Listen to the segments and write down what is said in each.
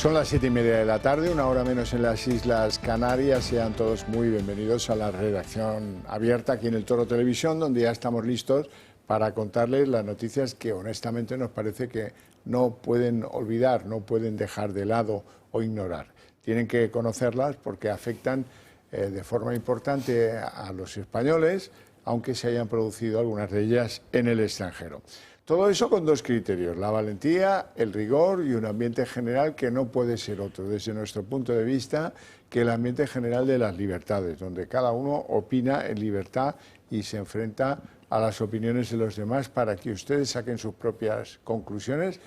Son las 7:30 de la tarde, una hora menos en las Islas Canarias. Sean todos muy bienvenidos a la redacción abierta aquí en el Toro Televisión, donde ya estamos listos para contarles las noticias que honestamente nos parece que no pueden olvidar, no pueden dejar de lado o ignorar. Tienen que conocerlas porque afectan de forma importante a los españoles, aunque se hayan producido algunas de ellas en el extranjero. Todo eso con dos criterios, la valentía, el rigor y un ambiente general que no puede ser otro, desde nuestro punto de vista, que el ambiente general de las libertades, donde cada uno opina en libertad y se enfrenta a las opiniones de los demás para que ustedes saquen sus propias conclusiones,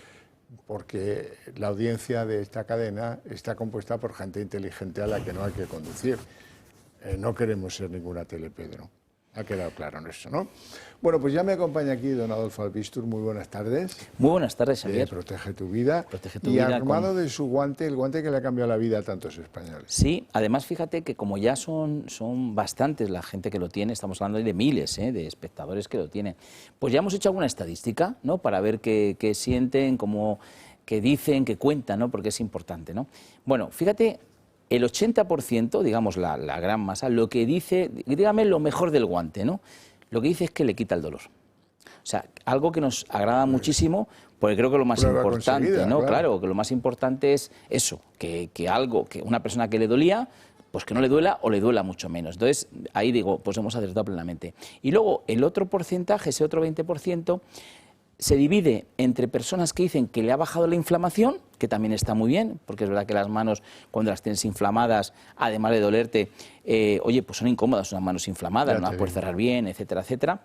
porque la audiencia de esta cadena está compuesta por gente inteligente a la que no hay que conducir. No queremos ser ninguna tele, Pedro. Ha quedado claro en eso, ¿no? Bueno, pues ya me acompaña aquí don Adolfo Albistur. Muy buenas tardes. Muy buenas tardes, Xavier. Protege tu vida. Protege tu y vida armado de su guante, el guante que le ha cambiado la vida a tantos españoles. Sí, además fíjate que como ya son bastantes la gente que lo tiene, estamos hablando de miles de espectadores que lo tienen, pues ya hemos hecho alguna estadística, ¿no? Para ver qué sienten, qué dicen, qué cuentan, ¿no? Porque es importante, ¿no? Bueno, fíjate, el 80%, digamos la gran masa, lo que dice, dígame lo mejor del guante, ¿no? Lo que dice es que le quita el dolor. O sea, algo que nos agrada muchísimo, porque creo que lo más importante, ¿no? Claro, que lo más importante es eso, que una persona que le dolía, pues que no le duela o le duela mucho menos. Entonces, ahí digo, pues hemos acertado plenamente. Y luego, el otro porcentaje, ese otro 20%, se divide entre personas que dicen que le ha bajado la inflamación, que también está muy bien, porque es verdad que las manos, cuando las tienes inflamadas, además de dolerte, oye, pues son incómodas unas manos inflamadas, no las puedes cerrar bien, etcétera, etcétera.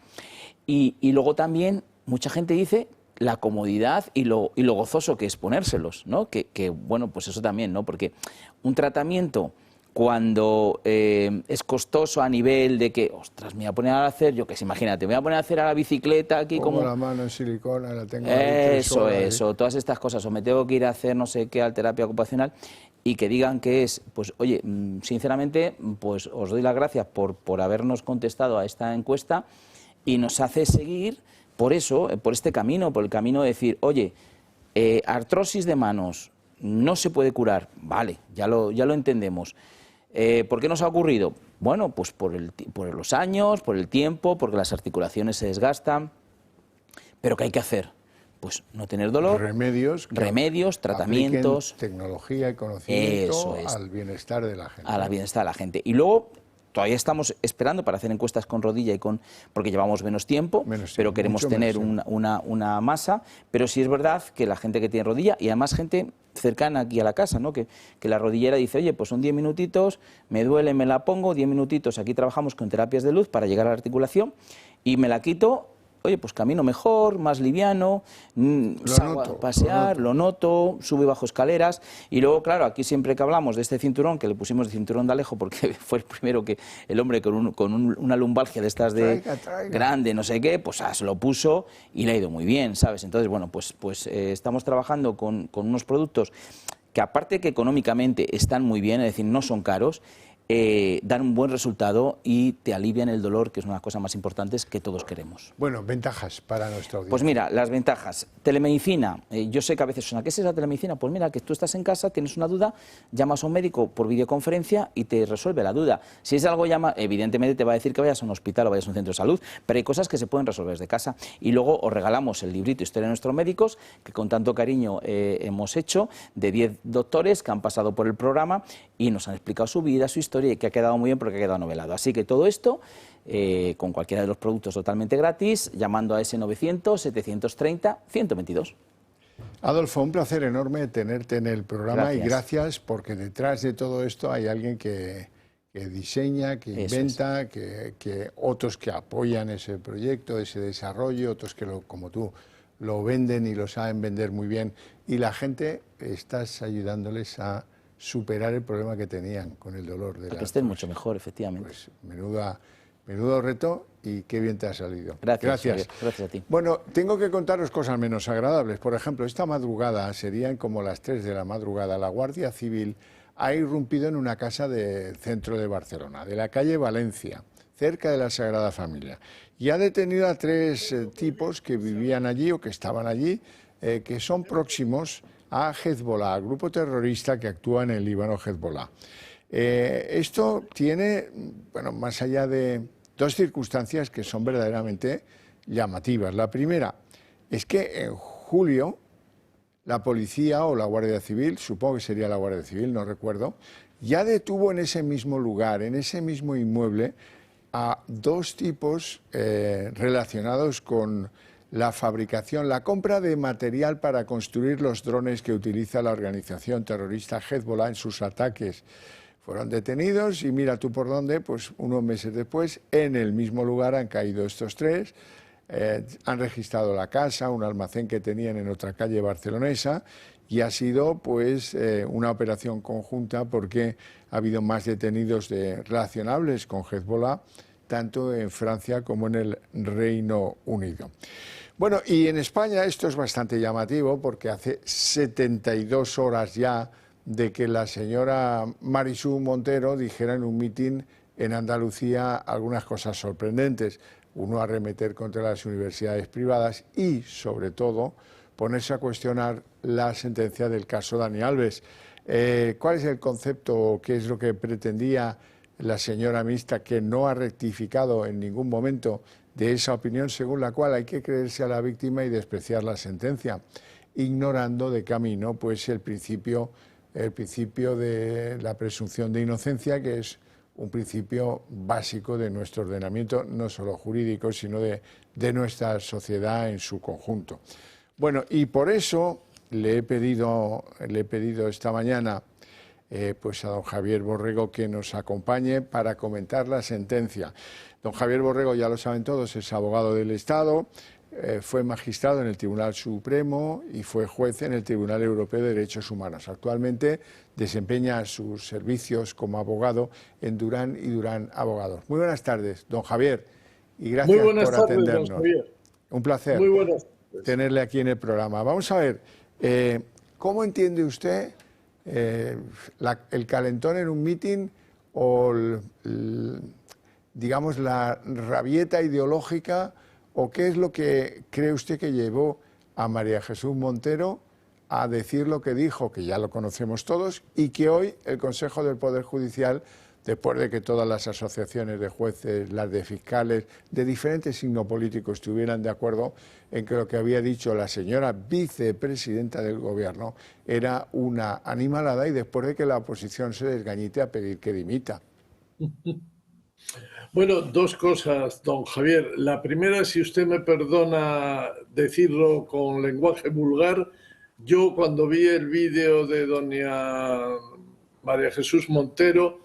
Y luego también mucha gente dice la comodidad y lo gozoso que es ponérselos, ¿no? Que bueno, pues eso también, ¿no? Porque un tratamiento cuando es costoso a nivel de que, ostras, me voy a poner a hacer, yo qué sé, imagínate, me voy a poner a hacer a la bicicleta aquí como la mano en silicona, la tengo ahí 3 horas, eso, todas estas cosas, o me tengo que ir a hacer no sé qué al terapia ocupacional y que digan que es, pues oye, sinceramente, pues os doy las gracias por habernos contestado a esta encuesta y nos hace seguir por eso, por este camino, por el camino de decir, oye, artrosis de manos no se puede curar, vale, ya lo entendemos. ¿Por qué nos ha ocurrido? Bueno, pues por los años, por el tiempo, porque las articulaciones se desgastan. ¿Pero qué hay que hacer? Pues no tener dolor. Remedios, tratamientos. Tecnología y conocimiento al bienestar de la gente. Al bienestar de la gente. Y luego, todavía estamos esperando para hacer encuestas con rodilla porque llevamos menos tiempo, pero queremos tener una masa. Pero sí es verdad que la gente que tiene rodilla, y además gente cercana aquí a la casa, ¿no? Que la rodillera dice, oye, pues son 10 minutitos, me duele, me la pongo, 10 minutitos, aquí trabajamos con terapias de luz para llegar a la articulación y me la quito, oye, pues camino mejor, más liviano, salgo a pasear, lo noto, subo y bajo escaleras. Y luego, claro, aquí siempre que hablamos de este cinturón, que le pusimos de cinturón de Alejo, porque fue el primero que el hombre con una lumbalgia de estas de grande, no sé qué, pues se lo puso y le ha ido muy bien, ¿sabes? Entonces, bueno, pues estamos trabajando con unos productos que aparte que económicamente están muy bien, es decir, no son caros, dan un buen resultado y te alivian el dolor, que es una de las cosas más importantes que todos queremos. Bueno, ventajas para nuestra audiencia. Pues mira, las ventajas. Telemedicina. Yo sé que a veces suena, ¿qué es esa telemedicina? Pues mira, que tú estás en casa, tienes una duda, llamas a un médico por videoconferencia y te resuelve la duda. Si es algo evidentemente te va a decir que vayas a un hospital o vayas a un centro de salud, pero hay cosas que se pueden resolver desde casa. Y luego os regalamos el librito Historia de nuestros médicos, que con tanto cariño hemos hecho, de 10 doctores que han pasado por el programa y nos han explicado su vida, su historia, y que ha quedado muy bien porque ha quedado novelado. Así que todo esto, con cualquiera de los productos totalmente gratis, llamando a ese 900-730-122. Adolfo, un placer enorme tenerte en el programa. Y gracias porque detrás de todo esto hay alguien que diseña, que inventa, que otros que apoyan ese proyecto, ese desarrollo, otros que, como tú, lo venden y lo saben vender muy bien. Y la gente, estás ayudándoles a superar el problema que tenían con el dolor de la que estén mucho mejor, efectivamente. Pues menudo reto y qué bien te ha salido. Gracias a ti. Bueno, tengo que contaros cosas menos agradables. Por ejemplo, esta madrugada, serían como las 3 de la madrugada, la Guardia Civil ha irrumpido en una casa del centro de Barcelona, de la calle Valencia, cerca de la Sagrada Familia, y ha detenido a 3 tipos que vivían allí o que estaban allí, que son próximos a Hezbollah, al grupo terrorista que actúa en el Líbano, Hezbollah. Esto tiene, bueno, más allá de dos circunstancias que son verdaderamente llamativas. La primera es que en julio la policía o la Guardia Civil, supongo que sería la Guardia Civil, no recuerdo, ya detuvo en ese mismo lugar, en ese mismo inmueble, a dos tipos relacionados con la fabricación, la compra de material para construir los drones que utiliza la organización terrorista Hezbollah en sus ataques. Fueron detenidos y mira tú por dónde, pues unos meses después, en el mismo lugar han caído estos tres. Han registrado la casa, un almacén que tenían en otra calle barcelonesa, y ha sido pues una operación conjunta porque ha habido más detenidos relacionables con Hezbollah, tanto en Francia como en el Reino Unido. Bueno, y en España esto es bastante llamativo porque hace 72 horas ya de que la señora Marisú Montero dijera en un mitin en Andalucía algunas cosas sorprendentes. Uno, arremeter contra las universidades privadas y, sobre todo, ponerse a cuestionar la sentencia del caso Dani Alves. ¿Cuál es el concepto, qué es lo que pretendía la señora ministra, que no ha rectificado en ningún momento de esa opinión según la cual hay que creerse a la víctima y despreciar la sentencia, ignorando de camino pues el principio de la presunción de inocencia, que es un principio básico de nuestro ordenamiento, no solo jurídico, sino de nuestra sociedad en su conjunto. Bueno, y por eso le he pedido esta mañana pues a don Javier Borrego que nos acompañe para comentar la sentencia. Don Javier Borrego, ya lo saben todos, es abogado del Estado, fue magistrado en el Tribunal Supremo y fue juez en el Tribunal Europeo de Derechos Humanos. Actualmente desempeña sus servicios como abogado en Durán y Durán Abogados. Muy buenas tardes, don Javier, y gracias por atendernos. Don Javier. Un placer tenerle aquí en el programa. Vamos a ver, ¿cómo entiende usted el calentón en un mitin o, digamos, la rabieta ideológica, o qué es lo que cree usted que llevó a María Jesús Montero a decir lo que dijo, que ya lo conocemos todos, y que hoy el Consejo del Poder Judicial, después de que todas las asociaciones de jueces, las de fiscales, de diferentes signos políticos estuvieran de acuerdo en que lo que había dicho la señora vicepresidenta del Gobierno era una animalada, y después de que la oposición se desgañite a pedir que dimita? Bueno, dos cosas, don Javier. La primera, si usted me perdona decirlo con lenguaje vulgar, yo cuando vi el vídeo de doña María Jesús Montero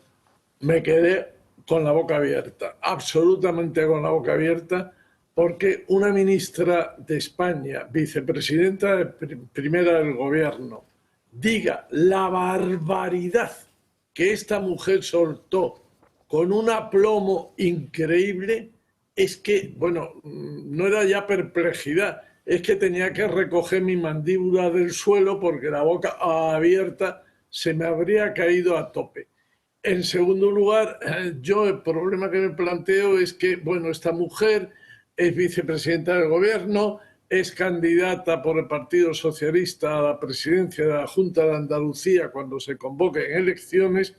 me quedé con la boca abierta, absolutamente con la boca abierta, porque una ministra de España, vicepresidenta primera del Gobierno, diga la barbaridad que esta mujer soltó con un aplomo increíble, es que, bueno, no era ya perplejidad, es que tenía que recoger mi mandíbula del suelo porque la boca abierta se me habría caído a tope. En segundo lugar, yo el problema que me planteo es que, bueno, esta mujer es vicepresidenta del Gobierno, es candidata por el Partido Socialista a la presidencia de la Junta de Andalucía cuando se convoquen elecciones.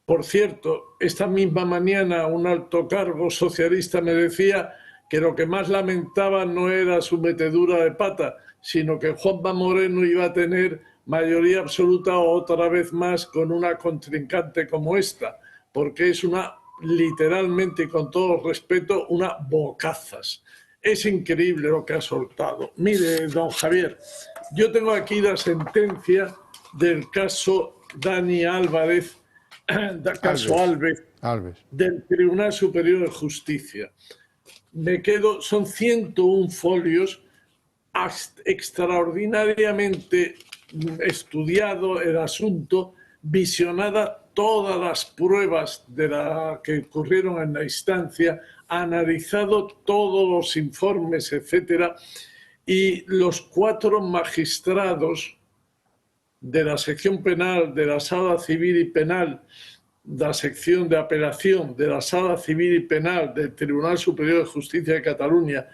Por cierto, esta misma mañana un alto cargo socialista me decía que lo que más lamentaba no era su metedura de pata, sino que Juanma Moreno iba a tener mayoría absoluta otra vez más con una contrincante como esta, porque es una, literalmente y con todo respeto, una bocazas. Es increíble lo que ha soltado. Mire, don Javier, yo tengo aquí la sentencia del caso Dani Álvarez, caso Alves, del Tribunal Superior de Justicia. Son 101 folios, extraordinariamente estudiado el asunto, visionada todas las pruebas que ocurrieron en la instancia, analizado todos los informes, etcétera, y los 4 magistrados de la sección penal, de la sala civil y penal, de la sección de apelación, de la sala civil y penal del Tribunal Superior de Justicia de Cataluña,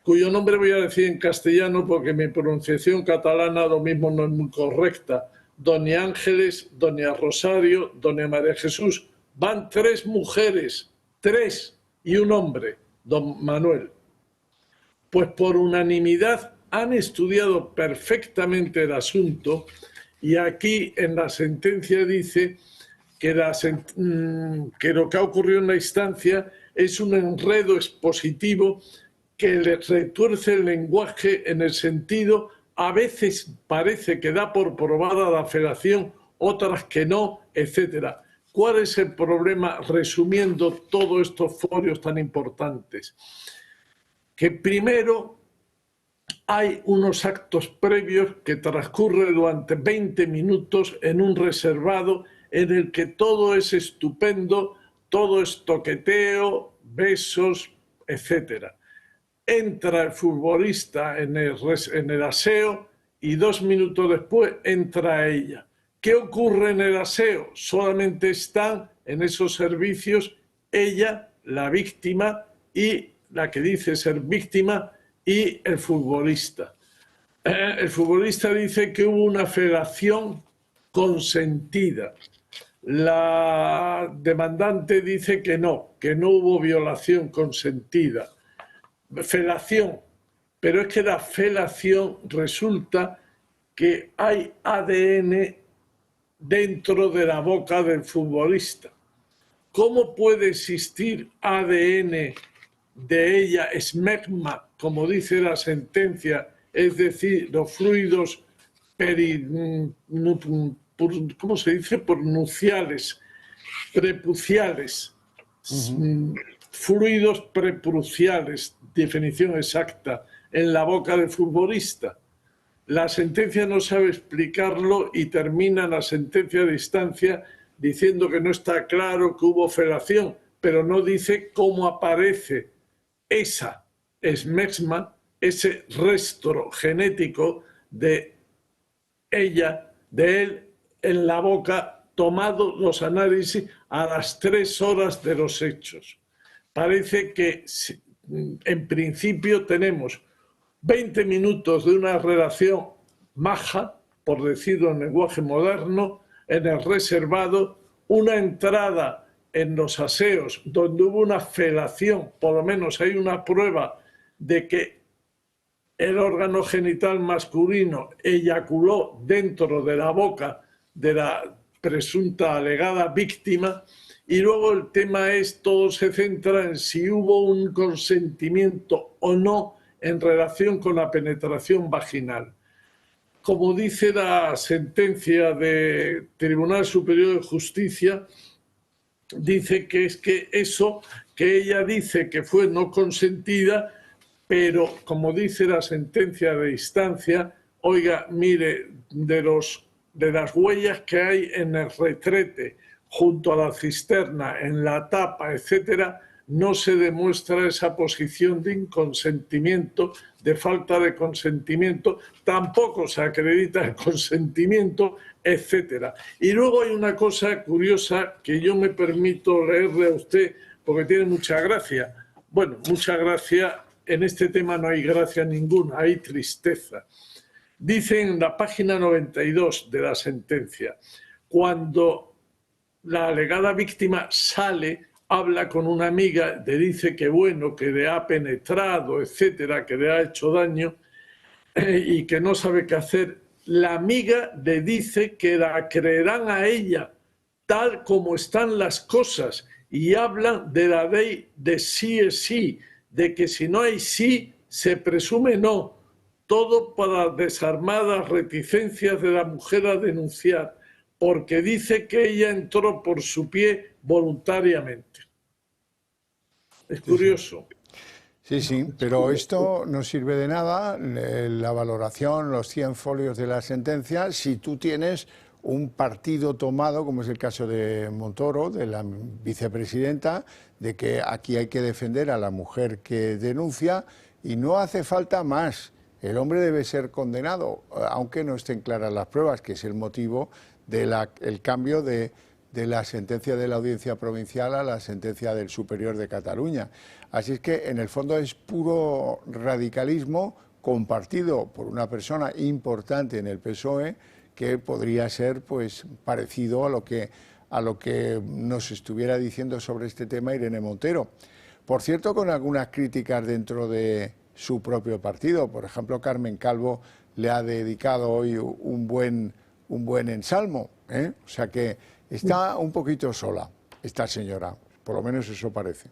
cuyo nombre voy a decir en castellano porque mi pronunciación catalana lo mismo no es muy correcta. Doña Ángeles, Doña Rosario, Doña María Jesús. Van 3 mujeres, 3 y un hombre, don Manuel. Pues por unanimidad han estudiado perfectamente el asunto y aquí en la sentencia dice que lo que ha ocurrido en la instancia es un enredo expositivo que le retuerce el lenguaje en el sentido, a veces parece que da por probada la felación, otras que no, etcétera. ¿Cuál es el problema resumiendo todos estos folios tan importantes? Que primero hay unos actos previos que transcurren durante 20 minutos en un reservado en el que todo es estupendo, todo es toqueteo, besos, etcétera. Entra el futbolista en el aseo y 2 minutos después entra ella. ¿Qué ocurre en el aseo? Solamente están en esos servicios ella, la víctima, y la que dice ser víctima, y el futbolista. El futbolista dice que hubo una felación consentida. La demandante dice que no hubo violación consentida. Felación, pero es que la felación resulta que hay ADN dentro de la boca del futbolista. ¿Cómo puede existir ADN de ella, esmegma, como dice la sentencia, es decir, los fluidos ¿cómo se dice? Pornuciales, prepuciales, fluidos prepuciales, definición exacta, en la boca del futbolista? La sentencia no sabe explicarlo y termina la sentencia de instancia diciendo que no está claro que hubo felación, pero no dice cómo aparece esa esmegma, ese resto genético de ella, de él, en la boca, tomado los análisis a las 3 horas de los hechos. Parece que en principio tenemos 20 minutos de una relación maja, por decirlo en lenguaje moderno, en el reservado, una entrada en los aseos donde hubo una felación, por lo menos hay una prueba de que el órgano genital masculino eyaculó dentro de la boca de la presunta alegada víctima, y luego el tema es, todo se centra en si hubo un consentimiento o no en relación con la penetración vaginal. Como dice la sentencia del Tribunal Superior de Justicia, dice que es que eso que ella dice que fue no consentida, pero como dice la sentencia de instancia, oiga, mire, de las huellas que hay en el retrete, junto a la cisterna, en la tapa, etcétera, no se demuestra esa posición de inconsentimiento, de falta de consentimiento, tampoco se acredita el consentimiento, etcétera. Y luego hay una cosa curiosa que yo me permito leerle a usted porque tiene mucha gracia. Bueno, mucha gracia, en este tema no hay gracia ninguna, hay tristeza. Dice en la página 92 de la sentencia, cuando la alegada víctima sale, habla con una amiga, le dice que bueno, que le ha penetrado, etcétera, que le ha hecho daño y que no sabe qué hacer. La amiga le dice que la creerán a ella tal como están las cosas y hablan de la ley de sí es sí, de que si no hay sí, se presume no. Todo para desarmar las reticencias de la mujer a denunciar, porque dice que ella entró por su pie voluntariamente. Es curioso. Sí, sí, pero esto no sirve de nada, la valoración, los 100 folios de la sentencia, si tú tienes un partido tomado, como es el caso de Montoro, de la vicepresidenta, de que aquí hay que defender a la mujer que denuncia y no hace falta más. El hombre debe ser condenado, aunque no estén claras las pruebas, que es el motivo del cambio de de la sentencia de la Audiencia Provincial a la sentencia del Superior de Cataluña. Así es que, en el fondo, es puro radicalismo compartido por una persona importante en el PSOE, que podría ser pues parecido a lo que nos estuviera diciendo sobre este tema Irene Montero. Por cierto, con algunas críticas dentro de su propio partido. Por ejemplo, Carmen Calvo le ha dedicado hoy un buen ensalmo, ¿eh? O sea que está un poquito sola esta señora, por lo menos eso parece.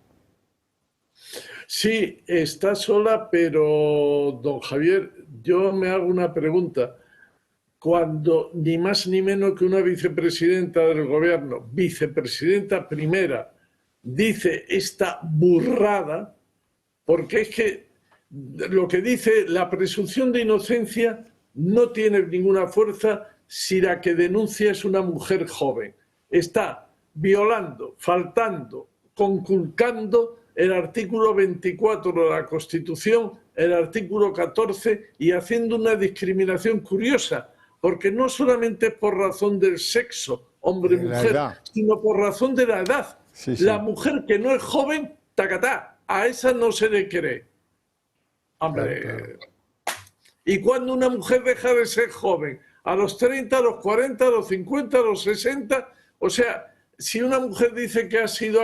Sí, está sola, pero, don Javier, yo me hago una pregunta. Cuando ni más ni menos que una vicepresidenta del gobierno, vicepresidenta primera, dice esta burrada, porque es que lo que dice la presunción de inocencia no tiene ninguna fuerza si la que denuncia es una mujer joven. Está violando, faltando, conculcando el artículo 24 de la Constitución, el artículo 14 y haciendo una discriminación curiosa, porque no solamente es por razón del sexo, hombre-mujer, sino por razón de la edad. Sí, sí. La mujer que no es joven, tacatá, a esa no se le cree. Hombre, claro. ¿Y cuando una mujer deja de ser joven? ¿A los 30, a los 40, a los 50, a los 60? O sea, si una mujer dice que ha sido...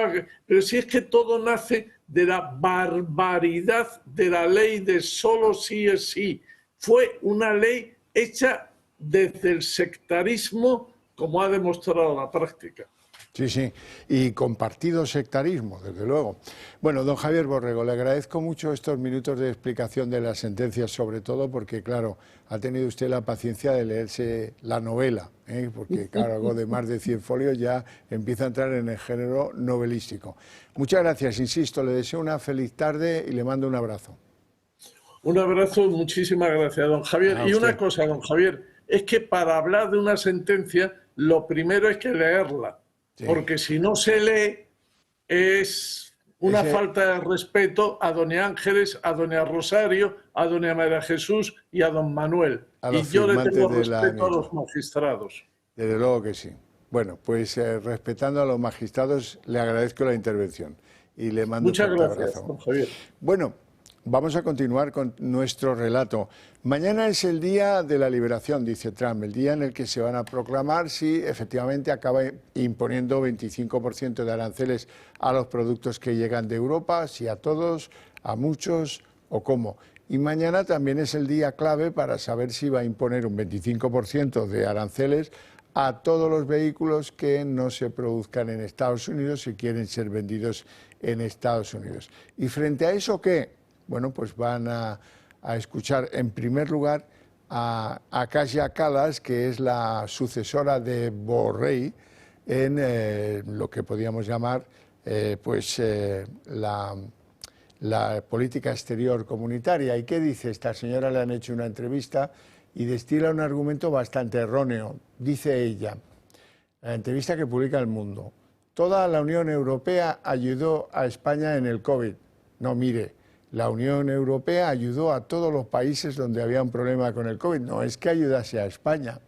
Pero si es que todo nace de la barbaridad de la ley de solo sí es sí. Fue una ley hecha desde el sectarismo, como ha demostrado la práctica. Sí, sí, y compartido sectarismo, desde luego. Bueno, don Javier Borrego, le agradezco mucho estos minutos de explicación de las sentencias, sobre todo porque, claro, ha tenido usted la paciencia de leerse la novela, ¿eh? Porque, claro, algo de más de 100 folios ya empieza a entrar en el género novelístico. Muchas gracias, insisto, le deseo una feliz tarde y le mando un abrazo. Un abrazo, muchísimas gracias, don Javier. Y una cosa, don Javier, es que para hablar de una sentencia, lo primero es que leerla. Sí. Porque si no se lee, es una falta de respeto a doña Ángeles, a doña Rosario, a doña María Jesús y a don Manuel. Y yo le tengo respeto a los magistrados. Desde luego que sí. Bueno, pues respetando a los magistrados, le agradezco la intervención y le mando un fuerte abrazo. Muchas gracias, don Javier. Bueno, vamos a continuar con nuestro relato. Mañana es el día de la liberación, dice Trump, el día en el que se van a proclamar si efectivamente acaba imponiendo 25% de aranceles a los productos que llegan de Europa, si a todos, a muchos o cómo. Y mañana también es el día clave para saber si va a imponer un 25% de aranceles a todos los vehículos que no se produzcan en Estados Unidos y quieren ser vendidos en Estados Unidos. Y frente a eso, ¿qué? Bueno, pues van a escuchar en primer lugar a Kaja Kallas, que es la sucesora de Borrell en lo que podríamos llamar la política exterior comunitaria. ¿Y qué dice esta señora? Le han hecho una entrevista y destila un argumento bastante erróneo. Dice ella, la entrevista que publica El Mundo, toda la Unión Europea ayudó a España en el COVID. No, mire, la Unión Europea ayudó a todos los países donde había un problema con el COVID. No es que ayudase a España.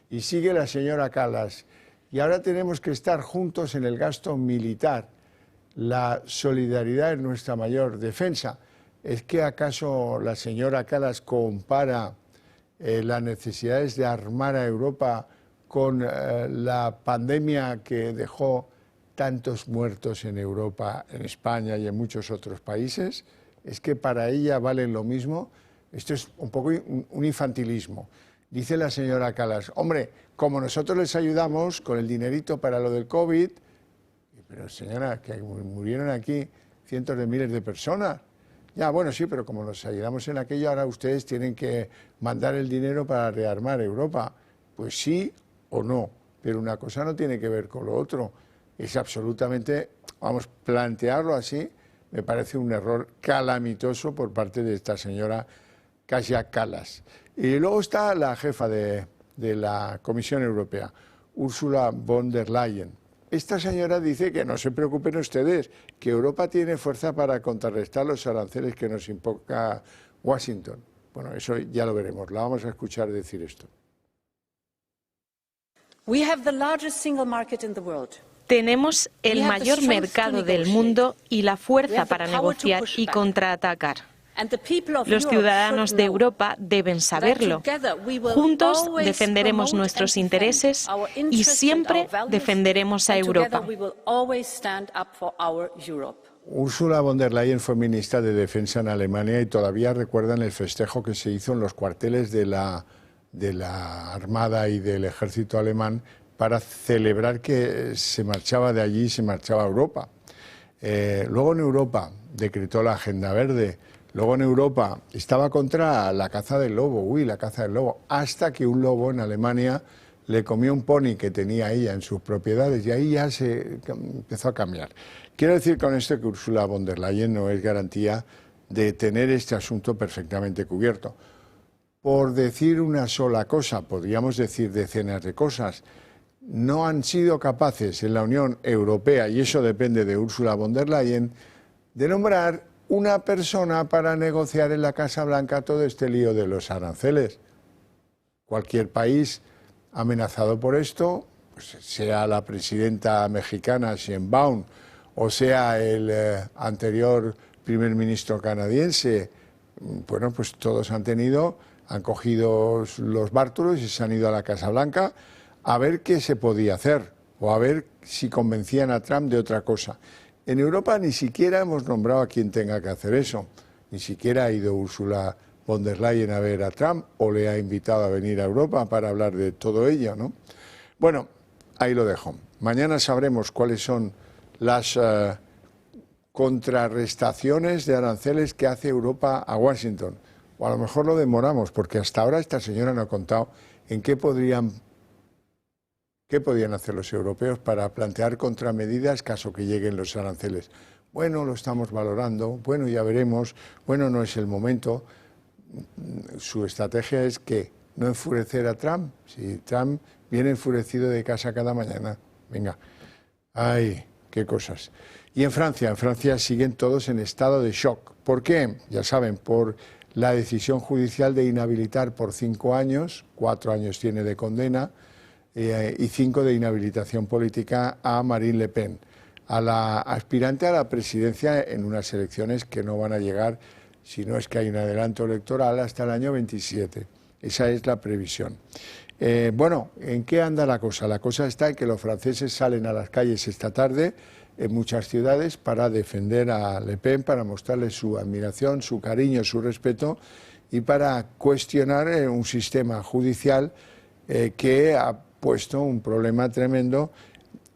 Y sigue la señora Kallas. Y ahora tenemos que estar juntos en el gasto militar. La solidaridad es nuestra mayor defensa. ¿Es que acaso la señora Kallas compara las necesidades de armar a Europa con la pandemia que dejó tantos muertos en Europa, en España y en muchos otros países? ¿Es que para ella valen lo mismo? Esto es un poco un infantilismo. Dice la señora Kallas, hombre, como nosotros les ayudamos con el dinerito para lo del COVID, pero señora, que murieron aquí cientos de miles de personas. Ya, bueno, sí, pero como nos ayudamos en aquello, ahora ustedes tienen que mandar el dinero para rearmar Europa. Pues sí o no, pero una cosa no tiene que ver con lo otro. Es absolutamente, vamos, plantearlo así, me parece un error calamitoso por parte de esta señora Kaja Kallas. Y luego está la jefa de la Comisión Europea, Ursula von der Leyen. Esta señora dice que no se preocupen ustedes, que Europa tiene fuerza para contrarrestar los aranceles que nos imponga Washington. Bueno, eso ya lo veremos, la vamos a escuchar decir esto. Tenemos el mayor mercado del mundo y la fuerza para negociar y contraatacar. Los ciudadanos de Europa deben saberlo. Juntos defenderemos nuestros intereses y siempre defenderemos a Europa. Ursula von der Leyen fue ministra de Defensa en Alemania y todavía recuerdan el festejo que se hizo en los cuarteles de la Armada y del Ejército alemán para celebrar que se marchaba de allí y se marchaba a Europa. Luego en Europa decretó la Agenda Verde. Luego en Europa estaba contra la caza del lobo, la caza del lobo, hasta que un lobo en Alemania le comió un pony que tenía ella en sus propiedades y ahí ya se empezó a cambiar. Quiero decir con esto que Ursula von der Leyen no es garantía de tener este asunto perfectamente cubierto. Por decir una sola cosa, podríamos decir decenas de cosas, no han sido capaces en la Unión Europea, y eso depende de Ursula von der Leyen, de nombrar una persona para negociar en la Casa Blanca todo este lío de los aranceles. Cualquier país amenazado por esto, pues sea la presidenta mexicana Sheinbaum o sea el anterior primer ministro canadiense, bueno, pues todos han cogido los bártulos y se han ido a la Casa Blanca a ver qué se podía hacer o a ver si convencían a Trump de otra cosa. En Europa ni siquiera hemos nombrado a quien tenga que hacer eso, ni siquiera ha ido Ursula von der Leyen a ver a Trump o le ha invitado a venir a Europa para hablar de todo ello, ¿no? Bueno, ahí lo dejo. Mañana sabremos cuáles son las contrarrestaciones de aranceles que hace Europa a Washington. O a lo mejor lo demoramos, porque hasta ahora esta señora no ha contado en qué podían hacer los europeos para plantear contramedidas caso que lleguen los aranceles. Bueno, lo estamos valorando, bueno, ya veremos, bueno, no es el momento. Su estrategia es que no enfurecer a Trump. Si Trump viene enfurecido de casa cada mañana, venga, ay, qué cosas. Y en Francia siguen todos en estado de shock. ¿Por qué? Ya saben, por la decisión judicial de inhabilitar por 5 años, 4 años tiene de condena, y 5 de inhabilitación política a Marine Le Pen, a la aspirante a la presidencia en unas elecciones que no van a llegar, si no es que hay un adelanto electoral, hasta el año 27. Esa es la previsión. Bueno, ¿en qué anda la cosa? La cosa está en que los franceses salen a las calles esta tarde en muchas ciudades para defender a Le Pen, para mostrarle su admiración, su cariño, su respeto y para cuestionar un sistema judicial que ha puesto un problema tremendo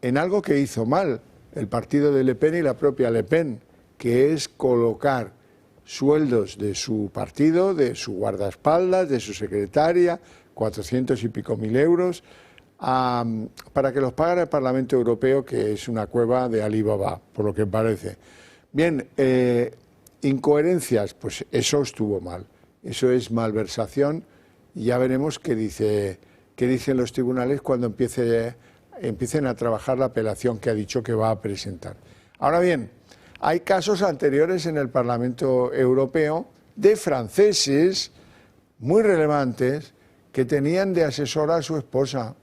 en algo que hizo mal el partido de Le Pen y la propia Le Pen, que es colocar sueldos de su partido, de su guardaespaldas, de su secretaria, 400 y pico mil euros, para que los pagara el Parlamento Europeo, que es una cueva de Alibaba, por lo que parece. Bien, incoherencias, pues eso estuvo mal, eso es malversación, y ya veremos qué dicen los tribunales cuando empiecen a trabajar la apelación que ha dicho que va a presentar. Ahora bien, hay casos anteriores en el Parlamento Europeo de franceses muy relevantes que tenían de asesora a su esposa.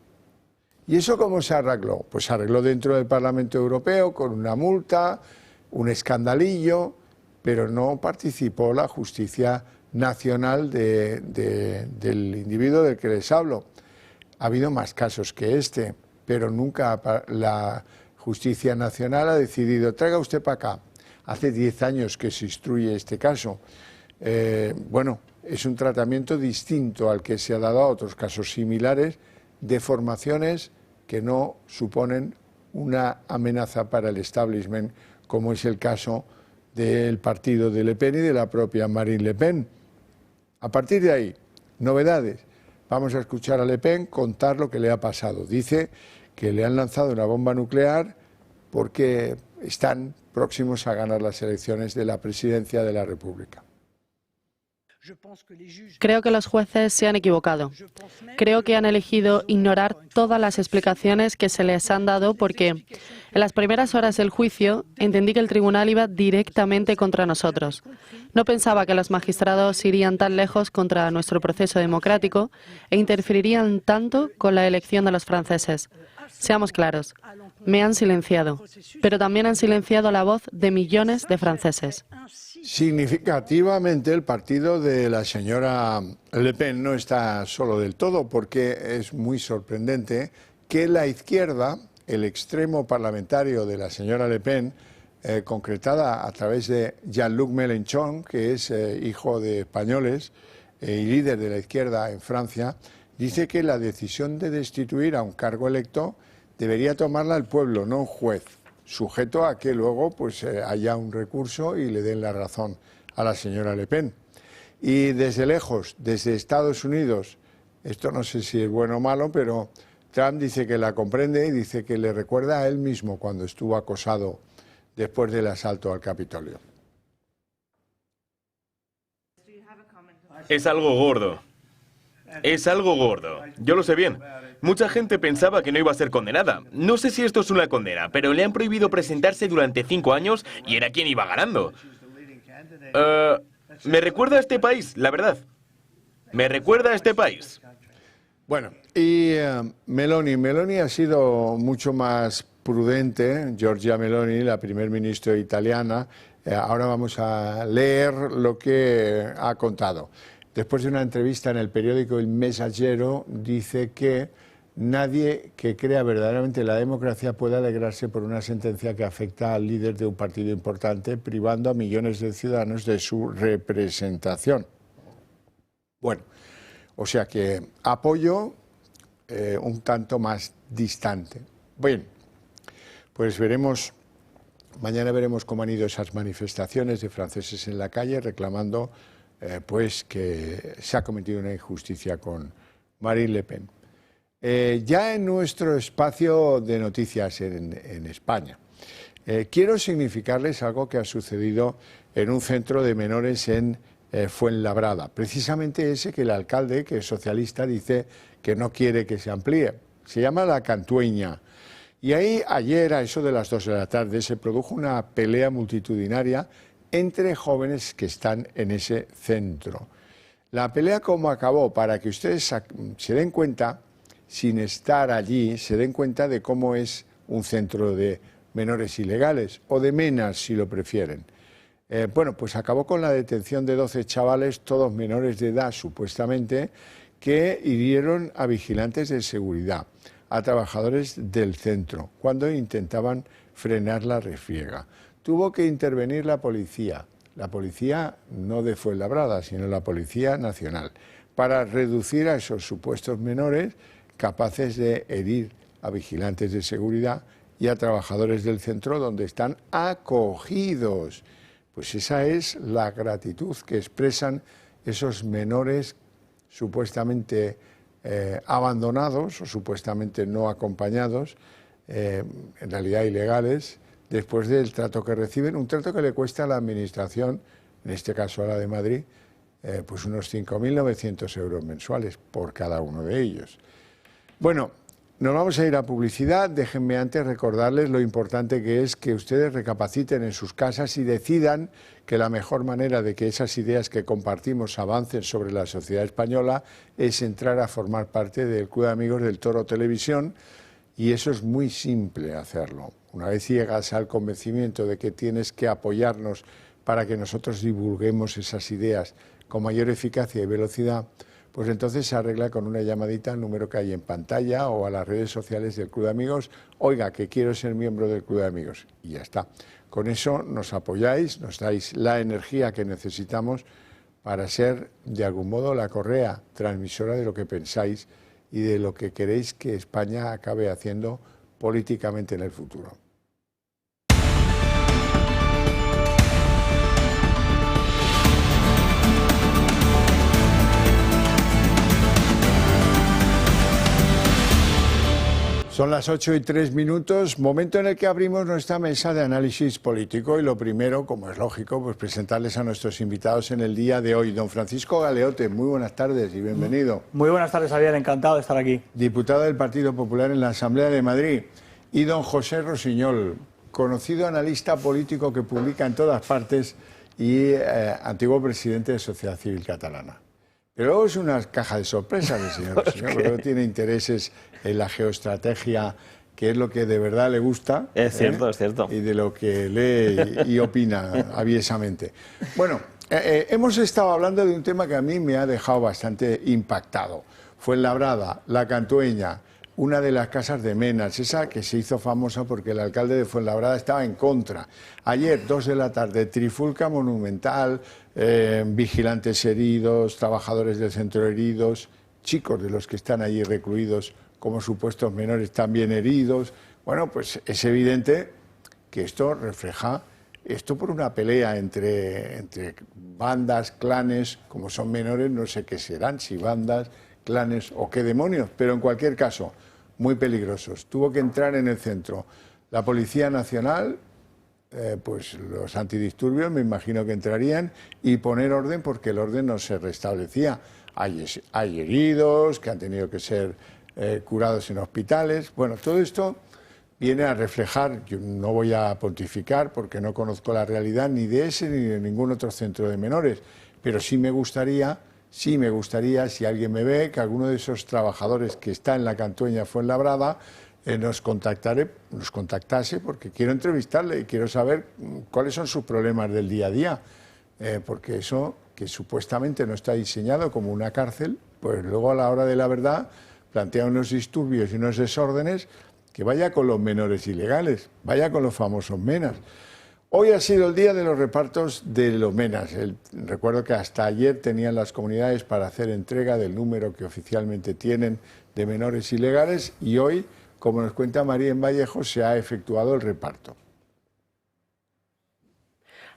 ¿Y eso cómo se arregló? Pues se arregló dentro del Parlamento Europeo con una multa, un escandalillo, pero no participó la justicia nacional del individuo del que les hablo. Ha habido más casos que este, pero nunca la justicia nacional ha decidido, traiga usted para acá. Hace 10 años que se instruye este caso. Bueno, es un tratamiento distinto al que se ha dado a otros casos similares de formaciones que no suponen una amenaza para el establishment, como es el caso del partido de Le Pen y de la propia Marine Le Pen. A partir de ahí, novedades. Vamos a escuchar a Le Pen contar lo que le ha pasado. Dice que le han lanzado una bomba nuclear porque están próximos a ganar las elecciones de la presidencia de la República. Creo que los jueces se han equivocado. Creo que han elegido ignorar todas las explicaciones que se les han dado porque en las primeras horas del juicio entendí que el tribunal iba directamente contra nosotros. No pensaba que los magistrados irían tan lejos contra nuestro proceso democrático e interferirían tanto con la elección de los franceses. Seamos claros, me han silenciado, pero también han silenciado la voz de millones de franceses. Significativamente, el partido de la señora Le Pen no está solo del todo, porque es muy sorprendente que la izquierda, el extremo parlamentario de la señora Le Pen, concretada a través de Jean-Luc Mélenchon, que es hijo de españoles y líder de la izquierda en Francia, dice que la decisión de destituir a un cargo electo debería tomarla el pueblo, no un juez, sujeto a que luego pues, haya un recurso y le den la razón a la señora Le Pen. Y desde lejos, desde Estados Unidos, esto no sé si es bueno o malo, pero Trump dice que la comprende y dice que le recuerda a él mismo cuando estuvo acosado después del asalto al Capitolio. Es algo gordo. Es algo gordo. Yo lo sé bien. Mucha gente pensaba que no iba a ser condenada. No sé si esto es una condena, pero le han prohibido presentarse durante 5 años y era quien iba ganando. Me recuerda a este país, la verdad. Me recuerda a este país. Bueno, y Meloni ha sido mucho más prudente, Giorgia Meloni, la primer ministro italiana. Ahora vamos a leer lo que ha contado. Después de una entrevista en el periódico Il Messaggero, dice que nadie que crea verdaderamente en la democracia puede alegrarse por una sentencia que afecta al líder de un partido importante, privando a millones de ciudadanos de su representación. Bueno, o sea que apoyo un tanto más distante. Bien, pues mañana veremos cómo han ido esas manifestaciones de franceses en la calle reclamando pues que se ha cometido una injusticia con Marine Le Pen. Ya en nuestro espacio de noticias en España, quiero significarles algo que ha sucedido en un centro de menores en Fuenlabrada. Precisamente ese que el alcalde, que es socialista, dice que no quiere que se amplíe. Se llama La Cantueña. Y ahí ayer, a eso de las 2 de la tarde, se produjo una pelea multitudinaria entre jóvenes que están en ese centro. La pelea, ¿cómo acabó? Para que ustedes se den cuenta, sin estar allí, se den cuenta de cómo es un centro de menores ilegales, o de menas, si lo prefieren. Bueno, pues acabó con la detención de 12 chavales, todos menores de edad, supuestamente, que hirieron a vigilantes de seguridad, a trabajadores del centro, cuando intentaban frenar la refriega. Tuvo que intervenir la policía no de Fuenlabrada, sino la Policía Nacional, para reducir a esos supuestos menores capaces de herir a vigilantes de seguridad y a trabajadores del centro donde están acogidos. Pues esa es la gratitud que expresan esos menores supuestamente abandonados o supuestamente no acompañados, en realidad ilegales, después del trato que reciben, un trato que le cuesta a la Administración, en este caso a la de Madrid, pues unos 5.900 euros mensuales por cada uno de ellos. Bueno, nos vamos a ir a publicidad. Déjenme antes recordarles lo importante que es que ustedes recapaciten en sus casas y decidan que la mejor manera de que esas ideas que compartimos avancen sobre la sociedad española es entrar a formar parte del Club de Amigos del Toro Televisión, y eso es muy simple hacerlo. Una vez llegas al convencimiento de que tienes que apoyarnos para que nosotros divulguemos esas ideas con mayor eficacia y velocidad, pues entonces se arregla con una llamadita al número que hay en pantalla o a las redes sociales del Club de Amigos. Oiga, que quiero ser miembro del Club de Amigos. Y ya está. Con eso nos apoyáis, nos dais la energía que necesitamos para ser, de algún modo, la correa transmisora de lo que pensáis y de lo que queréis que España acabe haciendo políticamente en el futuro. Son las 8:03, momento en el que abrimos nuestra mesa de análisis político y lo primero, como es lógico, pues presentarles a nuestros invitados en el día de hoy. Don Francisco Galeote, muy buenas tardes y bienvenido. Muy buenas tardes, Javier, encantado de estar aquí. Diputado del Partido Popular en la Asamblea de Madrid. Y don José Rosiñol, conocido analista político que publica en todas partes y antiguo presidente de Sociedad Civil Catalana. Pero luego es una caja de sorpresas el señor Rosiñol, porque luego tiene intereses en la geoestrategia, que es lo que de verdad le gusta. Es cierto, es cierto. Y de lo que lee y opina aviesamente. Bueno, hemos estado hablando de un tema que a mí me ha dejado bastante impactado. Fuenlabrada, La Cantueña, una de las casas de Menas, esa que se hizo famosa porque el alcalde de Fuenlabrada estaba en contra. Ayer, 2 de la tarde, trifulca monumental, vigilantes heridos, trabajadores del centro heridos, chicos de los que están allí recluidos como supuestos menores también heridos. Bueno, pues es evidente que esto refleja, esto por una pelea entre bandas, clanes, como son menores, no sé qué serán, si bandas, clanes o qué demonios, pero en cualquier caso, muy peligrosos. Tuvo que entrar en el centro la Policía Nacional, pues los antidisturbios me imagino que entrarían y poner orden porque el orden no se restablecía. Hay heridos que han tenido que ser curados en hospitales. Bueno, todo esto viene a reflejar, yo no voy a pontificar porque no conozco la realidad ni de ese ni de ningún otro centro de menores, pero sí me gustaría, si alguien me ve, que alguno de esos trabajadores que está en La Cantueña Fuenlabrada nos contactase, porque quiero entrevistarle y quiero saber cuáles son sus problemas del día a día, porque eso, que supuestamente no está diseñado como una cárcel, pues luego a la hora de la verdad plantea unos disturbios y unos desórdenes que vaya con los menores ilegales, vaya con los famosos Menas. Hoy ha sido el día de los repartos de los Menas. Recuerdo que hasta ayer tenían las comunidades para hacer entrega del número que oficialmente tienen de menores ilegales y hoy, como nos cuenta María en Vallejo, se ha efectuado el reparto.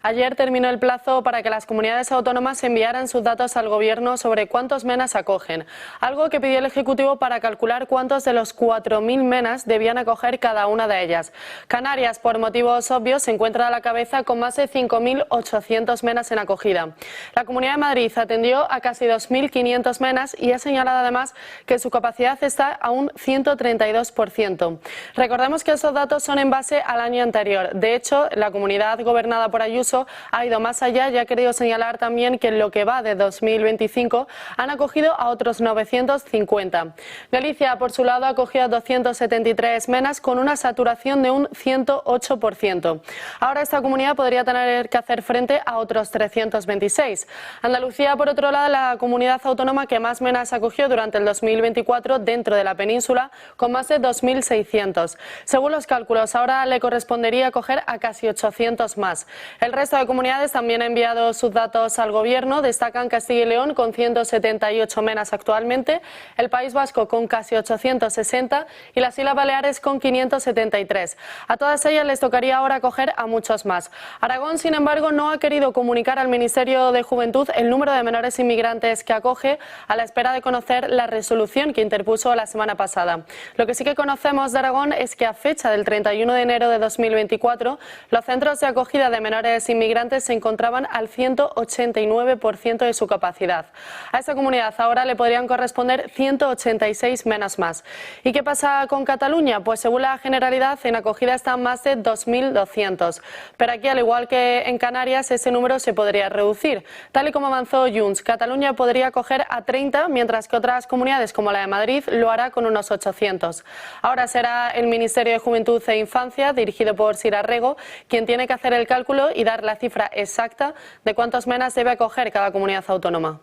Ayer terminó el plazo para que las comunidades autónomas enviaran sus datos al Gobierno sobre cuántos Menas acogen, algo que pidió el Ejecutivo para calcular cuántos de los 4.000 Menas debían acoger cada una de ellas. Canarias, por motivos obvios, se encuentra a la cabeza con más de 5.800 Menas en acogida. La Comunidad de Madrid atendió a casi 2.500 Menas y ha señalado además que su capacidad está a un 132%. Recordemos que esos datos son en base al año anterior. De hecho, la comunidad gobernada por Ayuso ha ido más allá y ha querido señalar también que en lo que va de 2025 han acogido a otros 950. Galicia, por su lado, ha acogido a 273 Menas con una saturación de un 108%. Ahora esta comunidad podría tener que hacer frente a otros 326. Andalucía, por otro lado, la comunidad autónoma que más Menas acogió durante el 2024 dentro de la península, con más de 2.600. Según los cálculos, ahora le correspondería acoger a casi 800 más. El resto de comunidades también ha enviado sus datos al Gobierno. Destacan Castilla y León con 178 Menas actualmente, el País Vasco con casi 860 y las Islas Baleares con 573. A todas ellas les tocaría ahora acoger a muchos más. Aragón, sin embargo, no ha querido comunicar al Ministerio de Juventud el número de menores inmigrantes que acoge a la espera de conocer la resolución que interpuso la semana pasada. Lo que sí que conocemos de Aragón es que a fecha del 31 de enero de 2024 los centros de acogida de menores inmigrantes se encontraban al 189% de su capacidad. A esa comunidad ahora le podrían corresponder 186 Menas más. ¿Y qué pasa con Cataluña? Pues según la Generalidad, en acogida están más de 2.200. Pero aquí, al igual que en Canarias, ese número se podría reducir. Tal y como avanzó Junts, Cataluña podría acoger a 30, mientras que otras comunidades como la de Madrid lo hará con unos 800. Ahora será el Ministerio de Juventud e Infancia, dirigido por Sira Rego, quien tiene que hacer el cálculo y dar la cifra exacta de cuántos Menas debe acoger cada comunidad autónoma.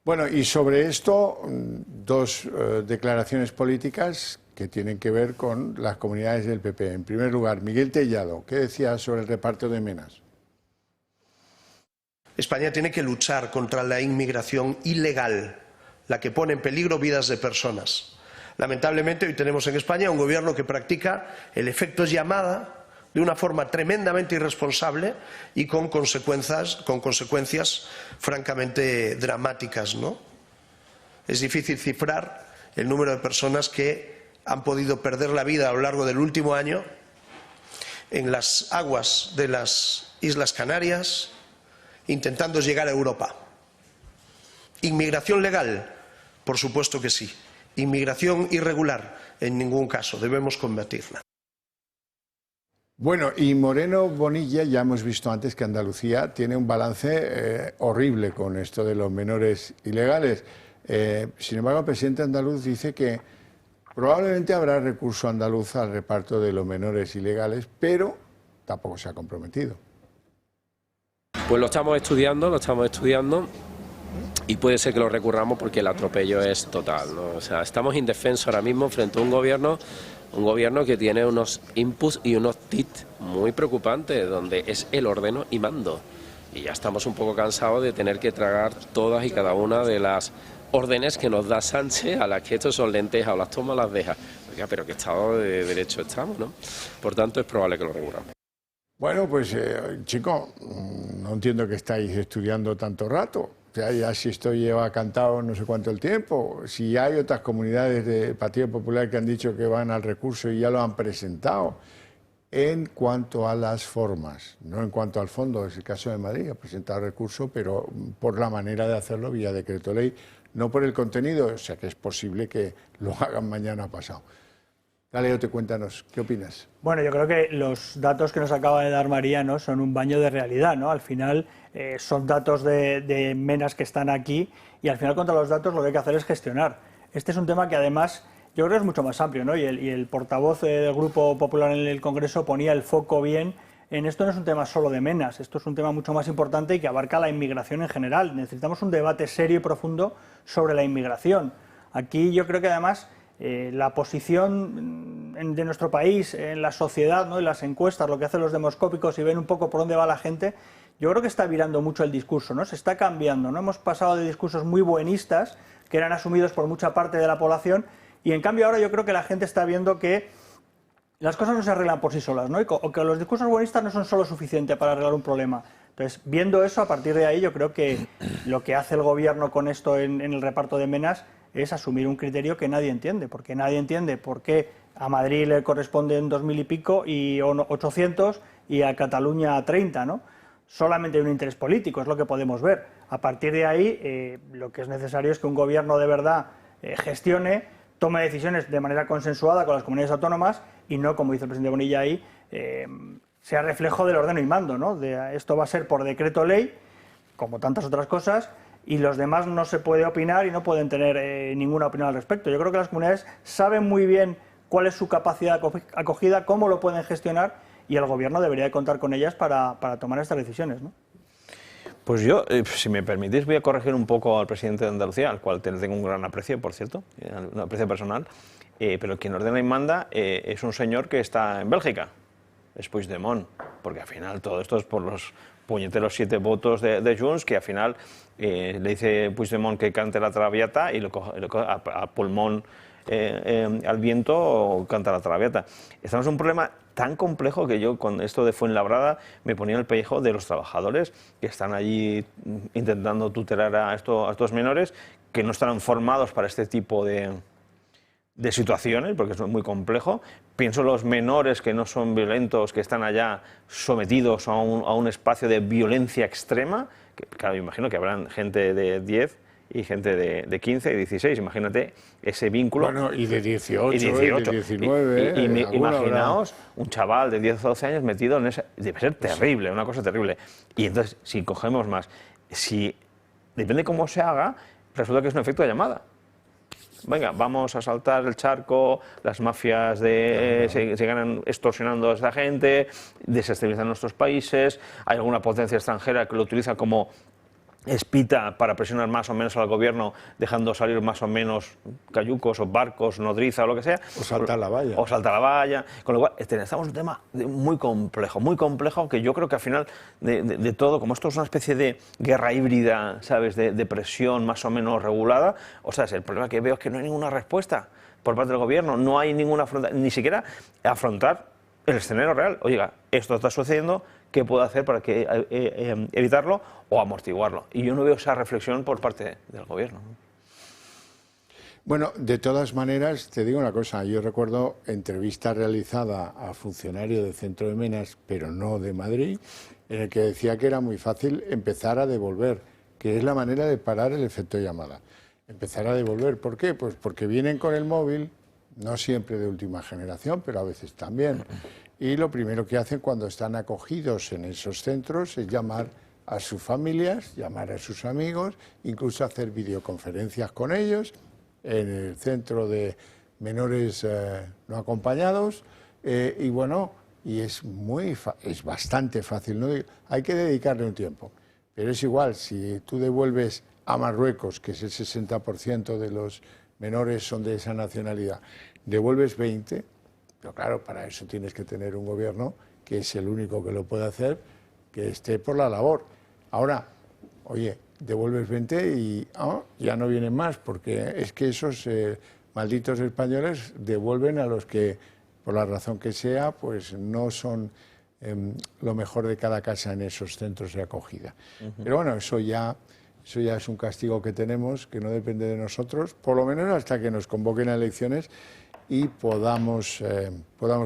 Bueno, y sobre esto, dos declaraciones políticas que tienen que ver con las comunidades del PP. En primer lugar, Miguel Tellado, ¿qué decía sobre el reparto de Menas? España tiene que luchar contra la inmigración ilegal, la que pone en peligro vidas de personas. Lamentablemente, hoy tenemos en España un gobierno que practica el efecto llamada de una forma tremendamente irresponsable y con consecuencias francamente dramáticas, ¿no? Es difícil cifrar el número de personas que han podido perder la vida a lo largo del último año en las aguas de las Islas Canarias intentando llegar a Europa. ¿Inmigración legal? Por supuesto que sí. Inmigración irregular, en ningún caso. Debemos combatirla. Bueno, y Moreno Bonilla, ya hemos visto antes que Andalucía tiene un balance horrible con esto de los menores ilegales. Sin embargo, el presidente andaluz dice que probablemente habrá recurso andaluz al reparto de los menores ilegales, pero tampoco se ha comprometido. Pues lo estamos estudiando y puede ser que lo recurramos porque el atropello es total, ¿no? O sea, estamos indefensos ahora mismo frente a un gobierno que tiene unos inputs y unos tics muy preocupantes, donde es el ordeno y mando. Y ya estamos un poco cansados de tener que tragar todas y cada una de las órdenes que nos da Sánchez, a las que estos son lentejas o las toma o las deja. Oiga, pero ¿qué estado de derecho estamos, no? Por tanto, es probable que lo recurramos. Bueno, pues chicos, no entiendo que estáis estudiando tanto rato. O sea, ya si esto lleva cantado no sé cuánto el tiempo, si hay otras comunidades del Partido Popular que han dicho que van al recurso y ya lo han presentado. En cuanto a las formas, no en cuanto al fondo, es el caso de Madrid, ha presentado recurso, pero por la manera de hacerlo vía decreto ley, no por el contenido, o sea que es posible que lo hagan mañana pasado. Dale, cuéntanos, ¿qué opinas? Bueno, yo creo que los datos que nos acaba de dar María, ¿no?, son un baño de realidad, ¿no? Al final son datos de menas que están aquí y al final contra los datos lo que hay que hacer es gestionar. Este es un tema que además yo creo que es mucho más amplio, ¿no? Y el portavoz del Grupo Popular en el Congreso ponía el foco bien en esto. No es un tema solo de menas, esto es un tema mucho más importante y que abarca la inmigración en general. Necesitamos un debate serio y profundo sobre la inmigración. Aquí yo creo que además la posición de nuestro país en la sociedad, ¿no?, en las encuestas, lo que hacen los demoscópicos y ven un poco por dónde va la gente, yo creo que está virando mucho el discurso, ¿no? Se está cambiando, ¿no? Hemos pasado de discursos muy buenistas que eran asumidos por mucha parte de la población y en cambio ahora yo creo que la gente está viendo que las cosas no se arreglan por sí solas, ¿no? O que los discursos buenistas no son solo suficientes para arreglar un problema. Entonces, viendo eso, a partir de ahí yo creo que lo que hace el gobierno con esto en el reparto de menas es asumir un criterio que nadie entiende, porque nadie entiende por qué a Madrid le corresponden 2.000 y pico y 800 y a Cataluña 30, ¿no? Solamente hay un interés político, es lo que podemos ver. A partir de ahí, lo que es necesario es que un gobierno de verdad gestione, tome decisiones de manera consensuada con las comunidades autónomas y no, como dice el presidente Bonilla ahí, sea reflejo del ordeno y mando, ¿no? Esto va a ser por decreto ley, como tantas otras cosas, y los demás no se puede opinar y no pueden tener ninguna opinión al respecto. Yo creo que las comunidades saben muy bien cuál es su capacidad de acogida, cómo lo pueden gestionar y el gobierno debería de contar con ellas para tomar estas decisiones, ¿no? Pues yo, si me permitís, voy a corregir un poco al presidente de Andalucía, al cual tengo un gran aprecio, por cierto, un aprecio personal, pero quien ordena y manda es un señor que está en Bélgica, es Puigdemont, porque al final todo esto es por los puñeteros 7 votos de Junts, que al final le dice Puigdemont que cante la Traviata y lo coge a pulmón al viento canta la Traviata. Estamos en un problema tan complejo que yo con esto de Fuenlabrada me ponía el pellejo de los trabajadores que están allí intentando tutelar a estos menores que no están formados para este tipo de situaciones, porque es muy complejo. Pienso en los menores que no son violentos, que están allá sometidos a un espacio de violencia extrema, que claro, imagino que habrán gente de 10 y gente de 15 y 16, imagínate ese vínculo. Bueno, y de 18, y de 19. Imaginaos un chaval de 10 o 12 años metido en ese... Debe ser terrible, una cosa terrible. Y entonces, si cogemos más, depende cómo se haga, resulta que es un efecto de llamada. Venga, vamos a saltar el charco, las mafias se ganan extorsionando a esta gente, desestabilizan nuestros países, hay alguna potencia extranjera que lo utiliza como espita para presionar más o menos al gobierno, dejando salir más o menos cayucos o barcos, nodriza o lo que sea. O saltar la valla. O saltar la valla. Con lo cual, estamos en un tema muy complejo, que yo creo que al final de todo, como esto es una especie de guerra híbrida, ¿sabes?, de presión más o menos regulada, o sea, el problema que veo es que no hay ninguna respuesta por parte del gobierno, no hay ninguna ni siquiera afrontar el escenario real. Oiga, esto está sucediendo, ¿qué puedo hacer para evitarlo o amortiguarlo? Y yo no veo esa reflexión por parte del gobierno. Bueno, de todas maneras, te digo una cosa, yo recuerdo entrevista realizada a funcionario del Centro de Menas, pero no de Madrid, en el que decía que era muy fácil empezar a devolver, que es la manera de parar el efecto llamada. Empezar a devolver, ¿por qué? Pues porque vienen con el móvil, no siempre de última generación, pero a veces también, y lo primero que hacen cuando están acogidos en esos centros es llamar a sus familias, llamar a sus amigos, incluso hacer videoconferencias con ellos, en el centro de menores no acompañados, y bueno, y es bastante fácil, ¿no? Hay que dedicarle un tiempo, pero es igual, si tú devuelves a Marruecos, que es el 60% de los menores son de esa nacionalidad, devuelves 20, pero claro, para eso tienes que tener un gobierno que es el único que lo puede hacer, que esté por la labor. Ahora, oye, devuelves 20 y ya no vienen más, porque es que esos malditos españoles devuelven a los que, por la razón que sea, pues no son lo mejor de cada casa en esos centros de acogida. Pero bueno, eso ya es un castigo que tenemos, que no depende de nosotros, por lo menos hasta que nos convoquen a elecciones y podamos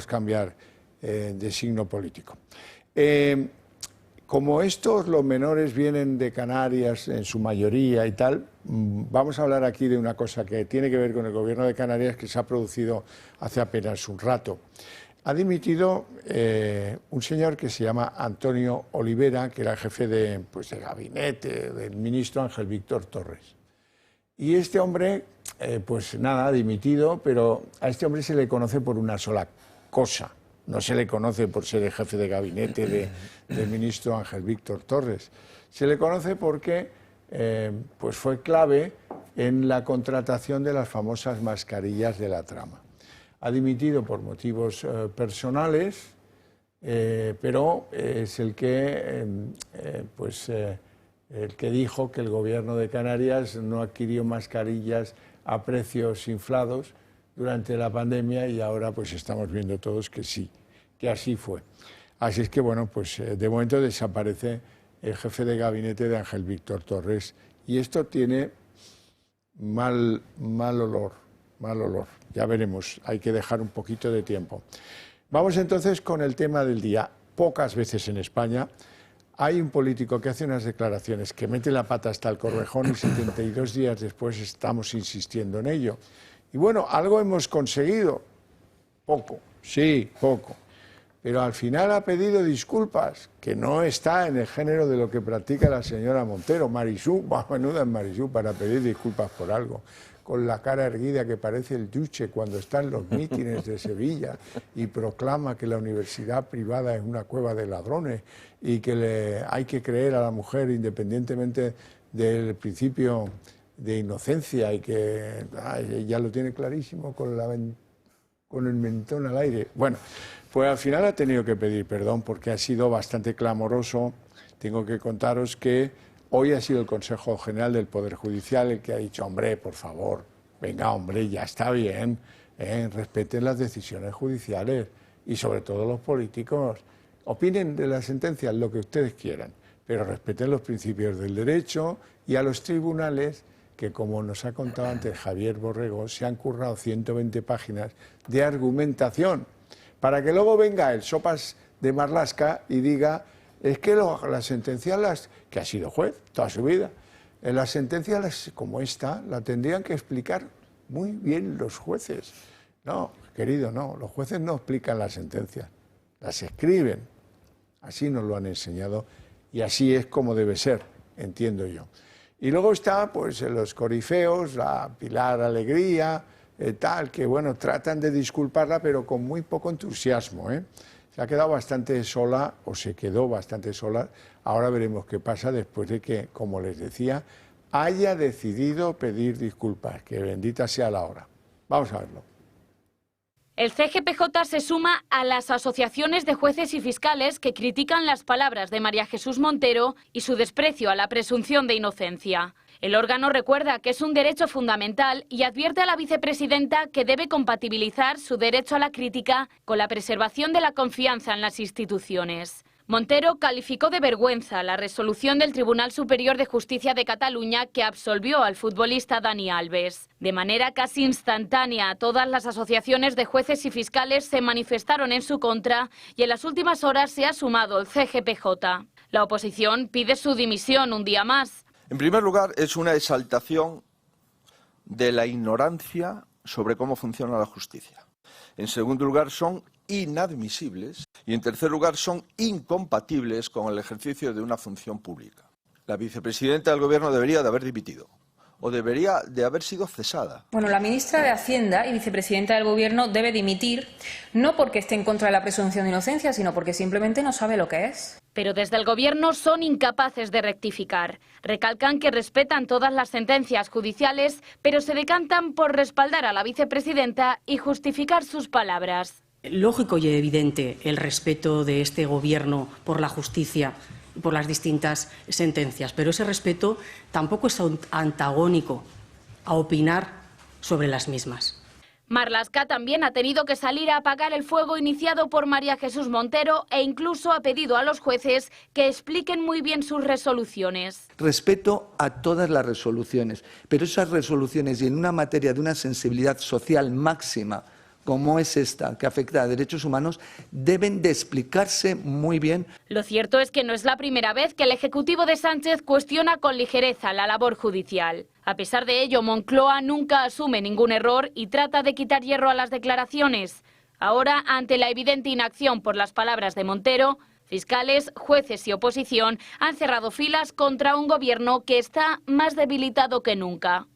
cambiar de signo político. Como los menores vienen de Canarias en su mayoría y tal, vamos a hablar aquí de una cosa que tiene que ver con el gobierno de Canarias, que se ha producido hace apenas un rato. Ha dimitido un señor que se llama Antonio Olivera, que era jefe de gabinete del ministro Ángel Víctor Torres. Y este hombre, pues nada, ha dimitido, pero a este hombre se le conoce por una sola cosa. No se le conoce por ser el jefe de gabinete del ministro Ángel Víctor Torres. Se le conoce porque pues fue clave en la contratación de las famosas mascarillas de la trama. Ha dimitido por motivos personales, pero es el que dijo que el gobierno de Canarias no adquirió mascarillas a precios inflados durante la pandemia, y ahora pues estamos viendo todos que sí, que así fue. Así es que bueno, pues de momento desaparece el jefe de gabinete de Ángel Víctor Torres, y esto tiene mal olor. Ya veremos, hay que dejar un poquito de tiempo. Vamos entonces con el tema del día. Pocas veces en España hay un político que hace unas declaraciones que mete la pata hasta el corvejón y 72 días después estamos insistiendo en ello. Y bueno, algo hemos conseguido, poco, sí, poco, pero al final ha pedido disculpas, que no está en el género de lo que practica la señora Montero. Marisú, menuda es Marisú para pedir disculpas por algo, con la cara erguida que parece el Duce cuando está en los mítines de Sevilla y proclama que la universidad privada es una cueva de ladrones y que hay que creer a la mujer independientemente del principio de inocencia, y que ya lo tiene clarísimo con el mentón al aire. Bueno, pues al final ha tenido que pedir perdón porque ha sido bastante clamoroso. Tengo que contaros que hoy ha sido el Consejo General del Poder Judicial el que ha dicho, hombre, por favor, venga, hombre, ya está bien, respeten las decisiones judiciales y sobre todo los políticos. Opinen de las sentencias lo que ustedes quieran, pero respeten los principios del derecho, y a los tribunales, que como nos ha contado antes Javier Borrego, se han currado 120 páginas de argumentación, para que luego venga el sopas de Marlaska y diga, es que las sentencias, que ha sido juez toda su vida, las sentencias como esta la tendrían que explicar muy bien los jueces. No, querido, no, los jueces no explican las sentencias, las escriben. Así nos lo han enseñado y así es como debe ser, entiendo yo. Y luego está pues los corifeos, la Pilar Alegría, tal, que bueno, tratan de disculparla, pero con muy poco entusiasmo, Se ha quedado bastante sola, o se quedó bastante sola. Ahora veremos qué pasa después de que, como les decía, haya decidido pedir disculpas. Que bendita sea la hora. Vamos a verlo. El CGPJ se suma a las asociaciones de jueces y fiscales que critican las palabras de María Jesús Montero y su desprecio a la presunción de inocencia. El órgano recuerda que es un derecho fundamental y advierte a la vicepresidenta que debe compatibilizar su derecho a la crítica con la preservación de la confianza en las instituciones. Montero calificó de vergüenza la resolución del Tribunal Superior de Justicia de Cataluña que absolvió al futbolista Dani Alves. De manera casi instantánea, todas las asociaciones de jueces y fiscales se manifestaron en su contra y en las últimas horas se ha sumado el CGPJ. La oposición pide su dimisión un día más. En primer lugar, es una exaltación de la ignorancia sobre cómo funciona la justicia. En segundo lugar, son inadmisibles y en tercer lugar son incompatibles con el ejercicio de una función pública. La vicepresidenta del Gobierno debería de haber dimitido o debería de haber sido cesada. Bueno, la ministra de Hacienda y vicepresidenta del Gobierno debe dimitir, no porque esté en contra de la presunción de inocencia, sino porque simplemente no sabe lo que es. Pero desde el Gobierno son incapaces de rectificar. Recalcan que respetan todas las sentencias judiciales, pero se decantan por respaldar a la vicepresidenta y justificar sus palabras. Lógico y evidente el respeto de este Gobierno por la justicia y por las distintas sentencias, pero ese respeto tampoco es antagónico a opinar sobre las mismas. Marlaska también ha tenido que salir a apagar el fuego iniciado por María Jesús Montero e incluso ha pedido a los jueces que expliquen muy bien sus resoluciones. Respeto a todas las resoluciones, pero esas resoluciones y en una materia de una sensibilidad social máxima como es esta, que afecta a derechos humanos, deben de explicarse muy bien. Lo cierto es que no es la primera vez que el Ejecutivo de Sánchez cuestiona con ligereza la labor judicial. A pesar de ello, Moncloa nunca asume ningún error y trata de quitar hierro a las declaraciones. Ahora, ante la evidente inacción por las palabras de Montero, fiscales, jueces y oposición han cerrado filas contra un gobierno que está más debilitado que nunca.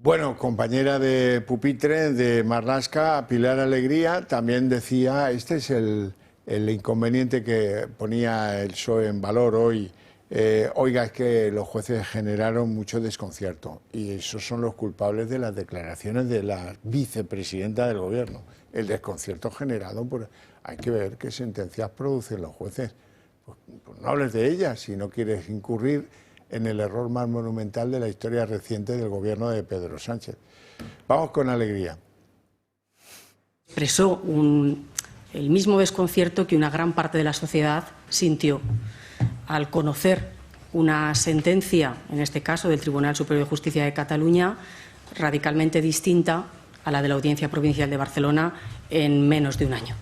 Bueno, compañera de pupitre de Marlaska, Pilar Alegría, también decía, este es el inconveniente que ponía el PSOE en valor hoy. Oiga, es que los jueces generaron mucho desconcierto y esos son los culpables de las declaraciones de la vicepresidenta del Gobierno. El desconcierto generado por... Hay que ver qué sentencias producen los jueces. Pues no hables de ellas si no quieres incurrir en el error más monumental de la historia reciente del Gobierno de Pedro Sánchez. Vamos con Alegría. Expresó el mismo desconcierto que una gran parte de la sociedad sintió al conocer una sentencia, en este caso del Tribunal Superior de Justicia de Cataluña, radicalmente distinta a la de la Audiencia Provincial de Barcelona en menos de un año.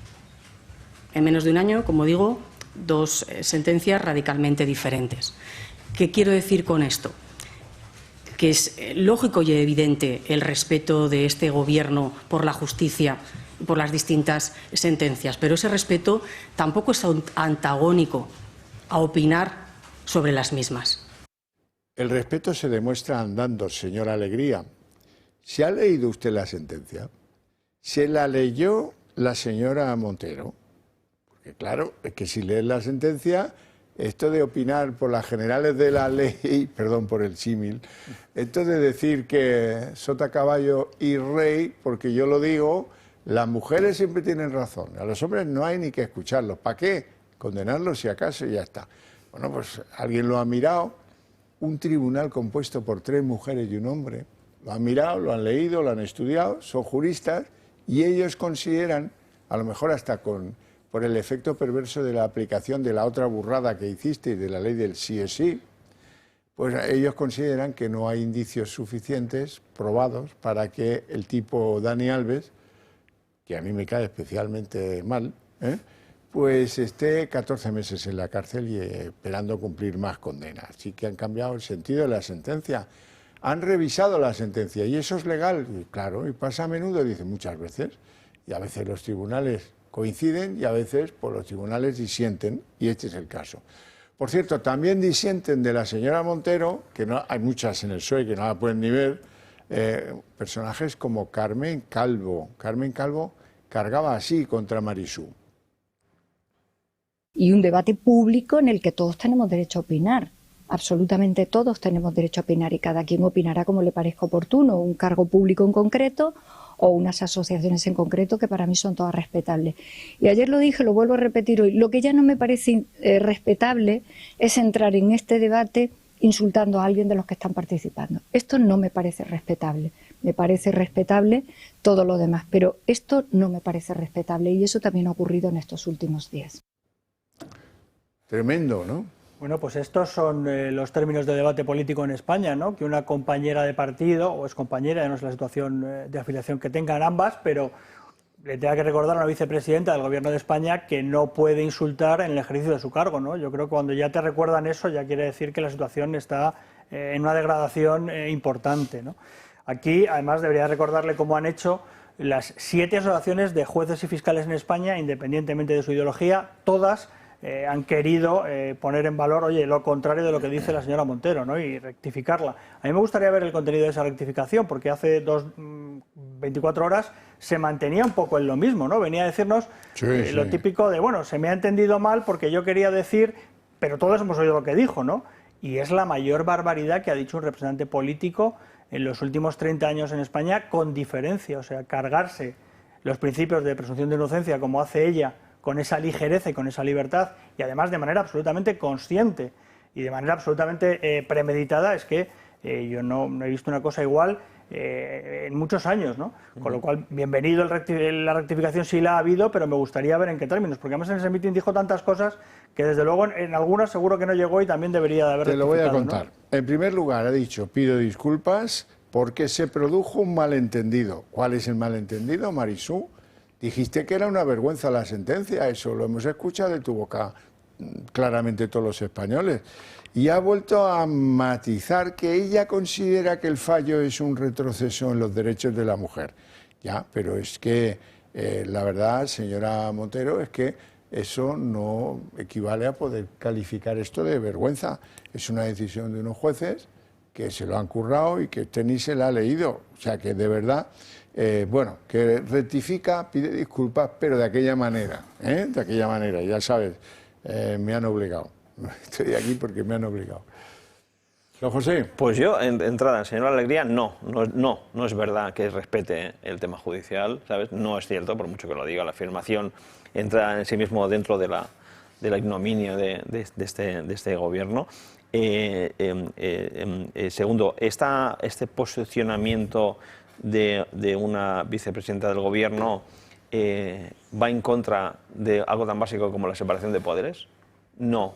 En menos de un año, como digo, dos sentencias radicalmente diferentes. ¿Qué quiero decir con esto? Que es lógico y evidente el respeto de este Gobierno por la justicia y por las distintas sentencias, pero ese respeto tampoco es antagónico a opinar sobre las mismas. El respeto se demuestra andando, señora Alegría. ¿Se ha leído usted la sentencia? ¿Se la leyó la señora Montero? Porque claro, es que si lees la sentencia... Esto de opinar por las generales de la ley, perdón por el símil, esto de decir que sota, caballo y rey, porque yo lo digo, las mujeres siempre tienen razón, a los hombres no hay ni que escucharlos. ¿Para qué? Condenarlos si acaso y ya está. Bueno, pues alguien lo ha mirado, un tribunal compuesto por 3 mujeres y un hombre, lo han mirado, lo han leído, lo han estudiado, son juristas y ellos consideran, a lo mejor hasta por el efecto perverso de la aplicación de la otra burrada que hiciste y de la ley del sí es sí, pues ellos consideran que no hay indicios suficientes, probados, para que el tipo Dani Alves, que a mí me cae especialmente mal, pues esté 14 meses en la cárcel y esperando cumplir más condenas. Así que han cambiado el sentido de la sentencia. Han revisado la sentencia y eso es legal. Y claro, y pasa a menudo, dicen muchas veces, y a veces los tribunales coinciden y a veces pues, los tribunales disienten, y este es el caso. Por cierto, también disienten de la señora Montero, que no, hay muchas en el PSOE que no la pueden ni ver, personajes como Carmen Calvo. Carmen Calvo cargaba así contra Marisú. Y un debate público en el que todos tenemos derecho a opinar. Absolutamente todos tenemos derecho a opinar y cada quien opinará como le parezca oportuno, un cargo público en concreto o unas asociaciones en concreto que para mí son todas respetables. Y ayer lo dije, lo vuelvo a repetir hoy, lo que ya no me parece respetable es entrar en este debate insultando a alguien de los que están participando. Esto no me parece respetable. Me parece respetable todo lo demás, pero esto no me parece respetable y eso también ha ocurrido en estos últimos días. Tremendo, ¿no? Bueno, pues estos son los términos de debate político en España, ¿no? Que una compañera de partido, o es compañera, ya no es la situación de afiliación que tengan ambas, pero le tenga que recordar a una vicepresidenta del Gobierno de España que no puede insultar en el ejercicio de su cargo, ¿no? Yo creo que cuando ya te recuerdan eso, ya quiere decir que la situación está en una degradación importante, ¿no? Aquí, además, debería recordarle cómo han hecho las 7 asociaciones de jueces y fiscales en España, independientemente de su ideología, todas han querido poner en valor, oye, lo contrario de lo que dice la señora Montero, ¿no? Y rectificarla. A mí me gustaría ver el contenido de esa rectificación, porque hace 24 horas se mantenía un poco en lo mismo, ¿no? Venía a decirnos lo típico de, bueno, se me ha entendido mal porque yo quería decir, pero todos hemos oído lo que dijo, ¿no? Y es la mayor barbaridad que ha dicho un representante político en los últimos 30 años en España, con diferencia. O sea, cargarse los principios de presunción de inocencia como hace ella, con esa ligereza y con esa libertad, y además de manera absolutamente consciente y de manera absolutamente premeditada, es que yo no he visto una cosa igual en muchos años, ¿no? Con lo cual, bienvenido la rectificación si la ha habido, pero me gustaría ver en qué términos, porque además en ese mitin dijo tantas cosas que desde luego en algunas seguro que no llegó y también debería de haber rectificado. Te lo voy a contar. ¿No? En primer lugar, ha dicho, pido disculpas porque se produjo un malentendido. ¿Cuál es el malentendido, Marisú? Dijiste que era una vergüenza la sentencia, eso lo hemos escuchado de tu boca claramente todos los españoles. Y ha vuelto a matizar que ella considera que el fallo es un retroceso en los derechos de la mujer. Ya, pero es que la verdad, señora Montero, es que eso no equivale a poder calificar esto de vergüenza. Es una decisión de unos jueces que se lo han currado y que usted ni se la ha leído. O sea que de verdad... bueno, que rectifica, pide disculpas, pero de aquella manera, de aquella manera, ya sabes, me han obligado. Estoy aquí porque me han obligado. ¿Don José? Pues yo, en entrada, señora Alegría, no es verdad que respete el tema judicial, ¿sabes? No es cierto, por mucho que lo diga, la afirmación entra en sí mismo dentro de la ignominia de este gobierno. Segundo, este posicionamiento de una vicepresidenta del gobierno va en contra de algo tan básico como la separación de poderes. No,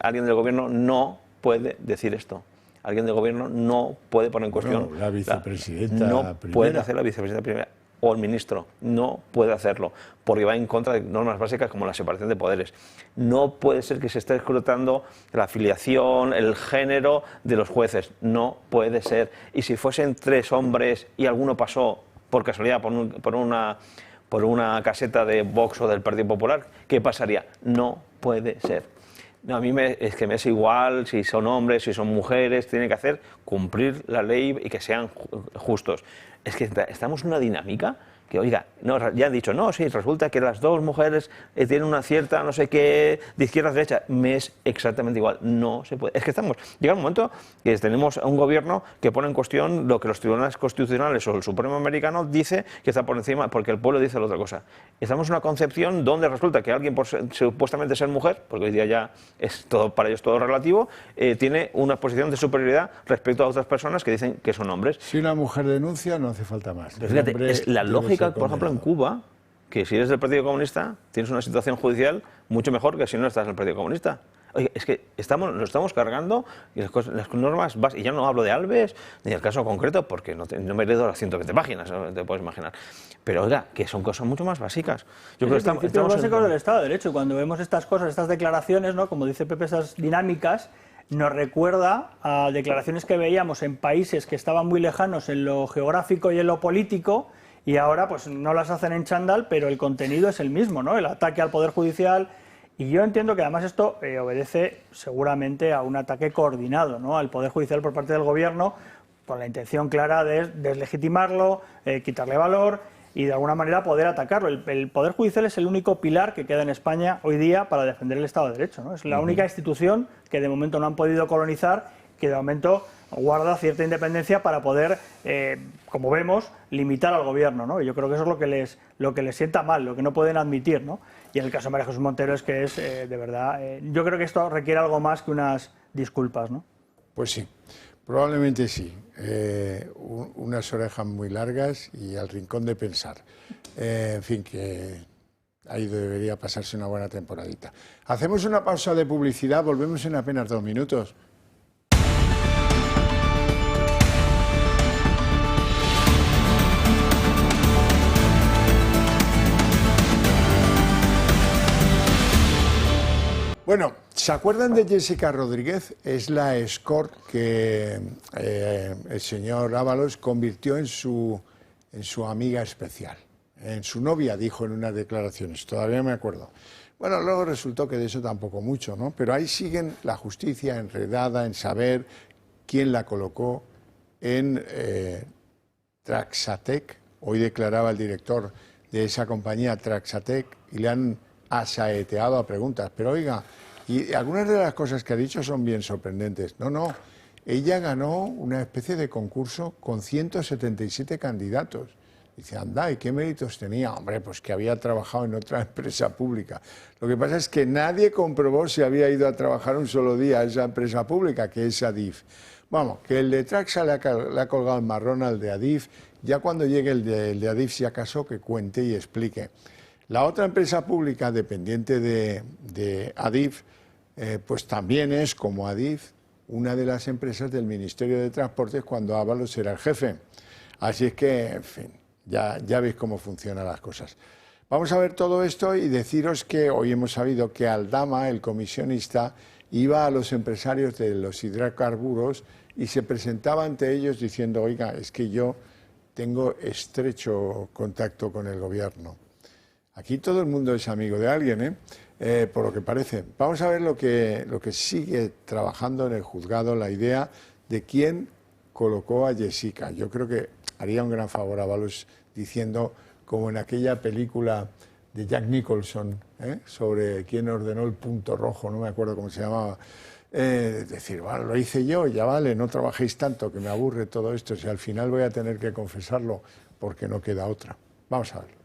alguien del gobierno no puede decir esto. Alguien del gobierno no puede poner en cuestión. No, la vicepresidenta no primera. Puede hacer la vicepresidenta primera o el ministro, no puede hacerlo, porque va en contra de normas básicas como la separación de poderes. No puede ser que se esté escrutando la afiliación, el género de los jueces, no puede ser. Y si fuesen 3 hombres y alguno pasó por casualidad por una caseta de Vox o del Partido Popular, ¿qué pasaría? No puede ser. No, a mí es que me es igual si son hombres, si son mujeres, tienen que hacer cumplir la ley y que sean justos. Es que estamos en una dinámica que, oiga, no, ya han dicho, no, sí, resulta que las 2 mujeres tienen una cierta, no sé qué, de izquierda a derecha, me es exactamente igual, no se puede. Es que llega un momento que tenemos un gobierno que pone en cuestión lo que los tribunales constitucionales o el Supremo americano dice que está por encima, porque el pueblo dice la otra cosa. Estamos en una concepción donde resulta que alguien, por supuestamente ser mujer, porque hoy día ya es todo, para ellos todo relativo, tiene una posición de superioridad respecto a otras personas que dicen que son hombres. Si una mujer denuncia, no hace falta más. Fíjate, es la lógica, por ejemplo, en Cuba, que si eres del Partido Comunista tienes una situación judicial mucho mejor que si no estás en el Partido Comunista. Oye, es que nos estamos cargando y las normas básicas, y ya no hablo de Alves ni del caso concreto porque no me he leído las 120 páginas, te puedes imaginar. Pero oiga, que son cosas mucho más básicas. Yo creo que estamos básicos del Estado de Derecho. Cuando vemos estas cosas, estas declaraciones, ¿no? Como dice Pepe, esas dinámicas, nos recuerda a declaraciones que veíamos en países que estaban muy lejanos en lo geográfico y en lo político, y ahora pues no las hacen en chándal, pero el contenido es el mismo, ¿no? El ataque al Poder Judicial. Y yo entiendo que además esto obedece seguramente a un ataque coordinado, ¿no? Al Poder Judicial por parte del Gobierno, con la intención clara de deslegitimarlo, quitarle valor y de alguna manera poder atacarlo. El Poder Judicial es el único pilar que queda en España hoy día para defender el Estado de Derecho, ¿no? Es la única institución que de momento no han podido colonizar, que de momento guarda cierta independencia para poder, como vemos, limitar al gobierno, ¿no? Y yo creo que eso es lo que les sienta mal, lo que no pueden admitir, ¿no? Y en el caso de María Jesús Montero es que es, de verdad, yo creo que esto requiere algo más que unas disculpas, ¿no? Pues sí, probablemente sí. Unas orejas muy largas y al rincón de pensar. En fin, que ahí debería pasarse una buena temporadita. Hacemos una pausa de publicidad, volvemos en apenas 2 minutos. Bueno, ¿se acuerdan de Jessica Rodríguez? Es la escort que el señor Ábalos convirtió en su amiga especial. En su novia, dijo en unas declaraciones, todavía me acuerdo. Bueno, luego resultó que de eso tampoco mucho, ¿no? Pero ahí siguen la justicia enredada en saber quién la colocó en Traxatec. Hoy declaraba el director de esa compañía, Traxatec, y le han asaeteado a preguntas. Pero oiga, y algunas de las cosas que ha dicho son bien sorprendentes. No, ella ganó una especie de concurso con 177 candidatos. Dice, anda, ¿y qué méritos tenía? Hombre, pues que había trabajado en otra empresa pública. Lo que pasa es que nadie comprobó si había ido a trabajar un solo día a esa empresa pública, que es Adif. Vamos, que el de Traxa le ha colgado el marrón al de Adif. Ya cuando llegue el de Adif, si acaso, que cuente y explique. La otra empresa pública dependiente de Adif, pues también es, como Adif, una de las empresas del Ministerio de Transportes cuando Ábalos era el jefe. Así es que, en fin, ya veis cómo funcionan las cosas. Vamos a ver todo esto y deciros que hoy hemos sabido que Aldama, el comisionista, iba a los empresarios de los hidrocarburos y se presentaba ante ellos diciendo, oiga, es que yo tengo estrecho contacto con el gobierno. Aquí todo el mundo es amigo de alguien, por lo que parece. Vamos a ver lo que sigue trabajando en el juzgado, la idea de quién colocó a Jessica. Yo creo que haría un gran favor a Ábalos diciendo, como en aquella película de Jack Nicholson, sobre quién ordenó el punto rojo, no me acuerdo cómo se llamaba, decir, bueno, lo hice yo, ya vale, no trabajéis tanto, que me aburre todo esto, si al final voy a tener que confesarlo porque no queda otra. Vamos a ver.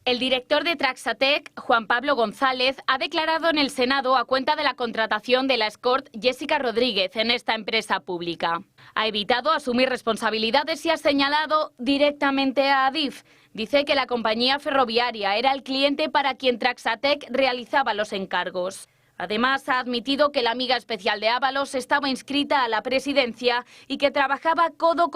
El director de Traxatec, Juan Pablo González, ha declarado en el Senado a cuenta de la contratación de la escort Jessica Rodríguez en esta empresa pública. Ha evitado asumir responsabilidades y ha señalado directamente a Adif. Dice que la compañía ferroviaria era el cliente para quien Traxatec realizaba los encargos. Además, ha admitido que la amiga especial de Ábalos estaba inscrita a la presidencia y que trabajaba codo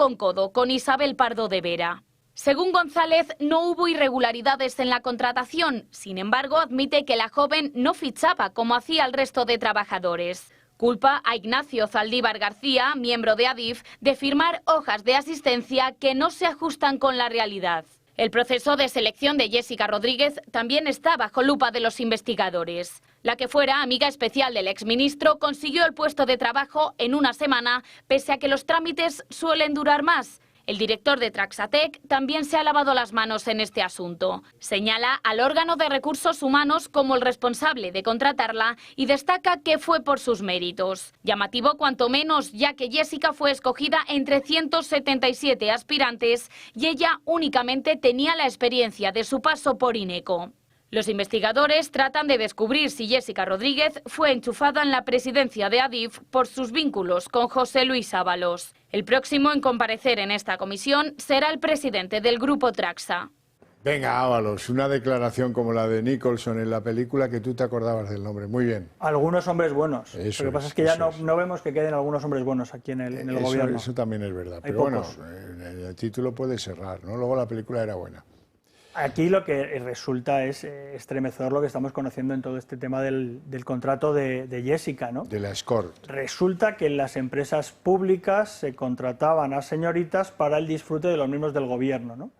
con Isabel Pardo de Vera. Según González, no hubo irregularidades en la contratación. Sin embargo, admite que la joven no fichaba como hacía el resto de trabajadores. Culpa a Ignacio Zaldívar García, miembro de Adif, de firmar hojas de asistencia que no se ajustan con la realidad. El proceso de selección de Jessica Rodríguez también está bajo lupa de los investigadores. La que fuera amiga especial del exministro consiguió el puesto de trabajo en una semana, pese a que los trámites suelen durar más. El director de Traxatec también se ha lavado las manos en este asunto. Señala al órgano de recursos humanos como el responsable de contratarla y destaca que fue por sus méritos. Llamativo cuanto menos, ya que Jessica fue escogida entre 177 aspirantes y ella únicamente tenía la experiencia de su paso por Ineco. Los investigadores tratan de descubrir si Jessica Rodríguez fue enchufada en la presidencia de Adif por sus vínculos con José Luis Ábalos. El próximo en comparecer en esta comisión será el presidente del grupo Traxa. Venga, Ábalos, una declaración como la de Nicholson en la película que tú te acordabas del nombre. Muy bien. Algunos hombres buenos. Lo que pasa es que ya no vemos que queden algunos hombres buenos aquí en el gobierno. Eso también es verdad. Hay pero pocos. Bueno, el título puede cerrar, ¿no? Luego la película era buena. Aquí lo que resulta es estremecedor lo que estamos conociendo en todo este tema del contrato de Jessica, ¿no? De la escort. Resulta que en las empresas públicas se contrataban a señoritas para el disfrute de los miembros del gobierno, ¿no?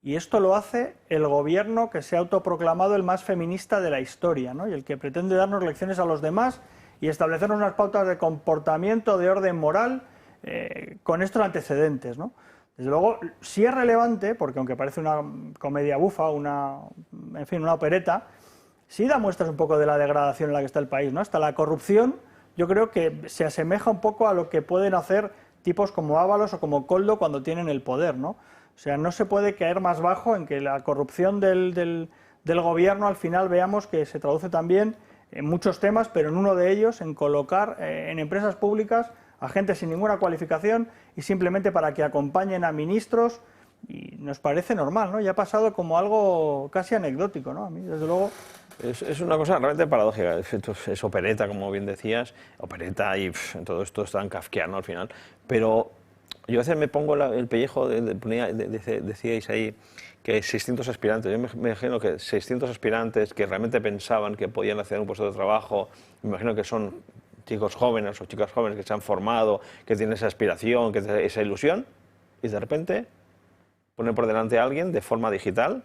Y esto lo hace el gobierno que se ha autoproclamado el más feminista de la historia, ¿no? Y el que pretende darnos lecciones a los demás y establecernos unas pautas de comportamiento, de orden moral, con estos antecedentes, ¿no? Desde luego, sí es relevante, porque aunque parece una comedia bufa, una opereta, sí da muestras un poco de la degradación en la que está el país, ¿no? Hasta la corrupción, yo creo que se asemeja un poco a lo que pueden hacer tipos como Ábalos o como Koldo cuando tienen el poder, ¿no? O sea, no se puede caer más bajo en que la corrupción del gobierno al final veamos que se traduce también en muchos temas, pero en uno de ellos en colocar en empresas públicas a gente sin ninguna cualificación y simplemente para que acompañen a ministros Y nos parece normal, ¿no? Ya ha pasado como algo casi anecdótico, ¿no? A mí, desde luego... Es una cosa realmente paradójica, es opereta, como bien decías, opereta y todo esto es tan kafkiano al final, pero yo a veces me pongo el pellejo, decíais ahí que 600 aspirantes, yo me imagino que 600 aspirantes que realmente pensaban que podían hacer un puesto de trabajo, me imagino que son chicos jóvenes o chicas jóvenes que se han formado, que tienen esa aspiración, esa ilusión, y de repente ponen por delante a alguien de forma digital,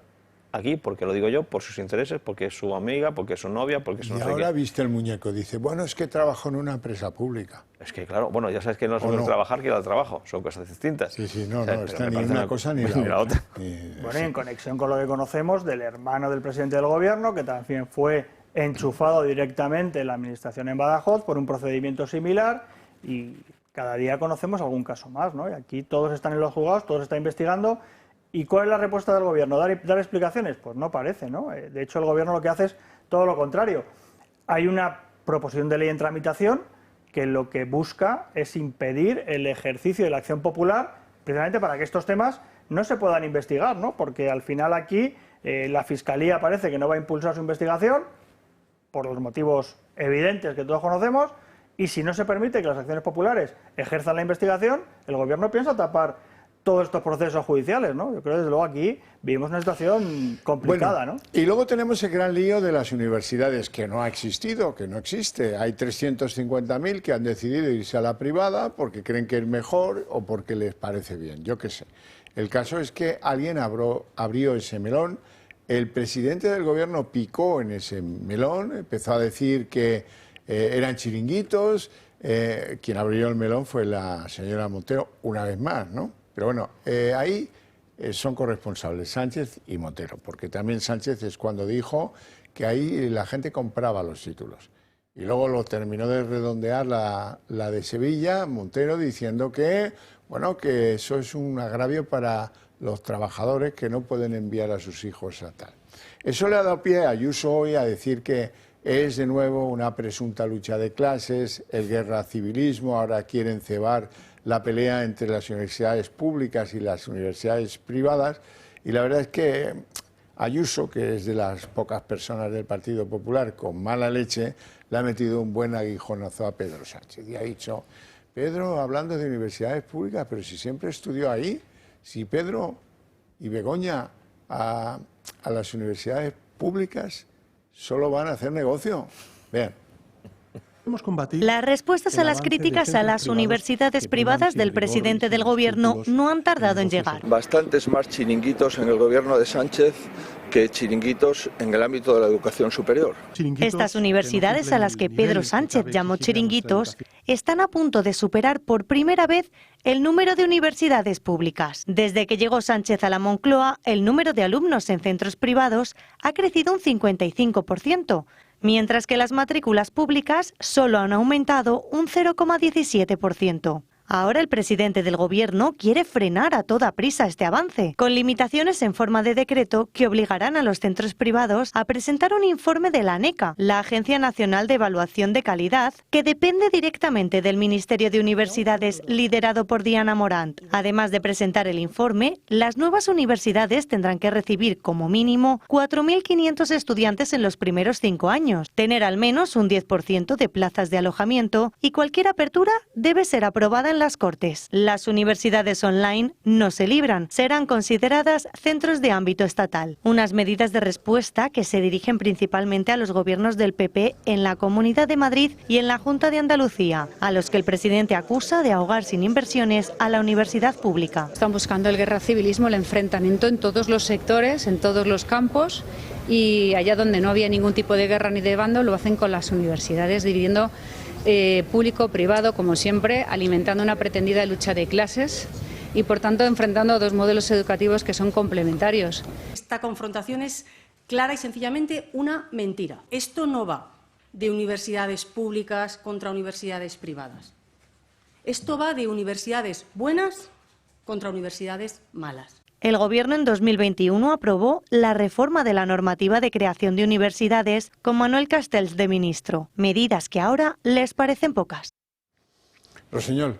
aquí, porque lo digo yo, por sus intereses, porque es su amiga, porque es su novia, porque es no sé qué. Y ahora viste el muñeco, dice, bueno, es que trabajo en una empresa pública. Es que claro, bueno, ya sabes que no es solo trabajar que ir al trabajo, son cosas distintas. Sí, sí, no, está ni una cosa ni la otra. Bueno, y en conexión con lo que conocemos del hermano del presidente del gobierno, que también fue enchufado directamente en la administración en Badajoz por un procedimiento similar, y cada día conocemos algún caso más, ¿no? Y aquí todos están en los juzgados, todos están investigando. ¿Y cuál es la respuesta del gobierno? ¿Dar explicaciones? Pues no parece, ¿no? De hecho, el gobierno lo que hace es todo lo contrario. Hay una proposición de ley en tramitación que lo que busca es impedir el ejercicio de la acción popular, precisamente para que estos temas no se puedan investigar, ¿no? Porque al final aquí la Fiscalía parece que no va a impulsar su investigación, por los motivos evidentes que todos conocemos, y si no se permite que las acciones populares ejerzan la investigación, el gobierno piensa tapar todos estos procesos judiciales, ¿no? Yo creo que desde luego aquí vivimos una situación complicada, bueno, ¿no? Y luego tenemos el gran lío de las universidades, que no ha existido, que no existe. Hay 350.000 que han decidido irse a la privada porque creen que es mejor o porque les parece bien, yo qué sé. El caso es que alguien abrió ese melón, el presidente del gobierno picó en ese melón, empezó a decir que eran chiringuitos, quien abrió el melón fue la señora Montero, una vez más, ¿no? Pero bueno, ahí son corresponsables Sánchez y Montero, porque también Sánchez es cuando dijo que ahí la gente compraba los títulos. Y luego lo terminó de redondear la de Sevilla, Montero, diciendo que, bueno, que eso es un agravio para los trabajadores que no pueden enviar a sus hijos a tal. Eso le ha dado pie a Ayuso hoy a decir que es de nuevo una presunta lucha de clases, el guerra civilismo, ahora quieren cebar la pelea entre las universidades públicas y las universidades privadas, y la verdad es que Ayuso, que es de las pocas personas del Partido Popular con mala leche, le ha metido un buen aguijonazo a Pedro Sánchez y ha dicho, Pedro, hablando de universidades públicas, pero si siempre estudió ahí, si Pedro y Begoña a las universidades públicas solo van a hacer negocio. Vean. Las respuestas a las críticas a las universidades privadas del presidente del gobierno no han tardado en llegar. Bastantes más chiringuitos en el gobierno de Sánchez que chiringuitos en el ámbito de la educación superior. Estas universidades a las que Pedro Sánchez llamó chiringuitos están a punto de superar por primera vez el número de universidades públicas. Desde que llegó Sánchez a la Moncloa, el número de alumnos en centros privados ha crecido un 55%. Mientras que las matrículas públicas solo han aumentado un 0,17%. Ahora el presidente del gobierno quiere frenar a toda prisa este avance, con limitaciones en forma de decreto que obligarán a los centros privados a presentar un informe de la ANECA, la Agencia Nacional de Evaluación de Calidad, que depende directamente del Ministerio de Universidades liderado por Diana Morant. Además de presentar el informe, las nuevas universidades tendrán que recibir como mínimo 4.500 estudiantes en los primeros 5 años, tener al menos un 10% de plazas de alojamiento y cualquier apertura debe ser aprobada en las Cortes. Las universidades online no se libran, serán consideradas centros de ámbito estatal. Unas medidas de respuesta que se dirigen principalmente a los gobiernos del PP en la Comunidad de Madrid y en la Junta de Andalucía, a los que el presidente acusa de ahogar sin inversiones a la universidad pública. Están buscando el guerra civilismo, el enfrentamiento en todos los sectores, en todos los campos, y allá donde no había ningún tipo de guerra ni de bando lo hacen con las universidades, dividiendo público, privado, como siempre, alimentando una pretendida lucha de clases y, por tanto, enfrentando dos modelos educativos que son complementarios. Esta confrontación es clara y sencillamente una mentira. Esto no va de universidades públicas contra universidades privadas. Esto va de universidades buenas contra universidades malas. El Gobierno en 2021 aprobó la reforma de la normativa de creación de universidades con Manuel Castells de ministro, medidas que ahora les parecen pocas. Rossinyol.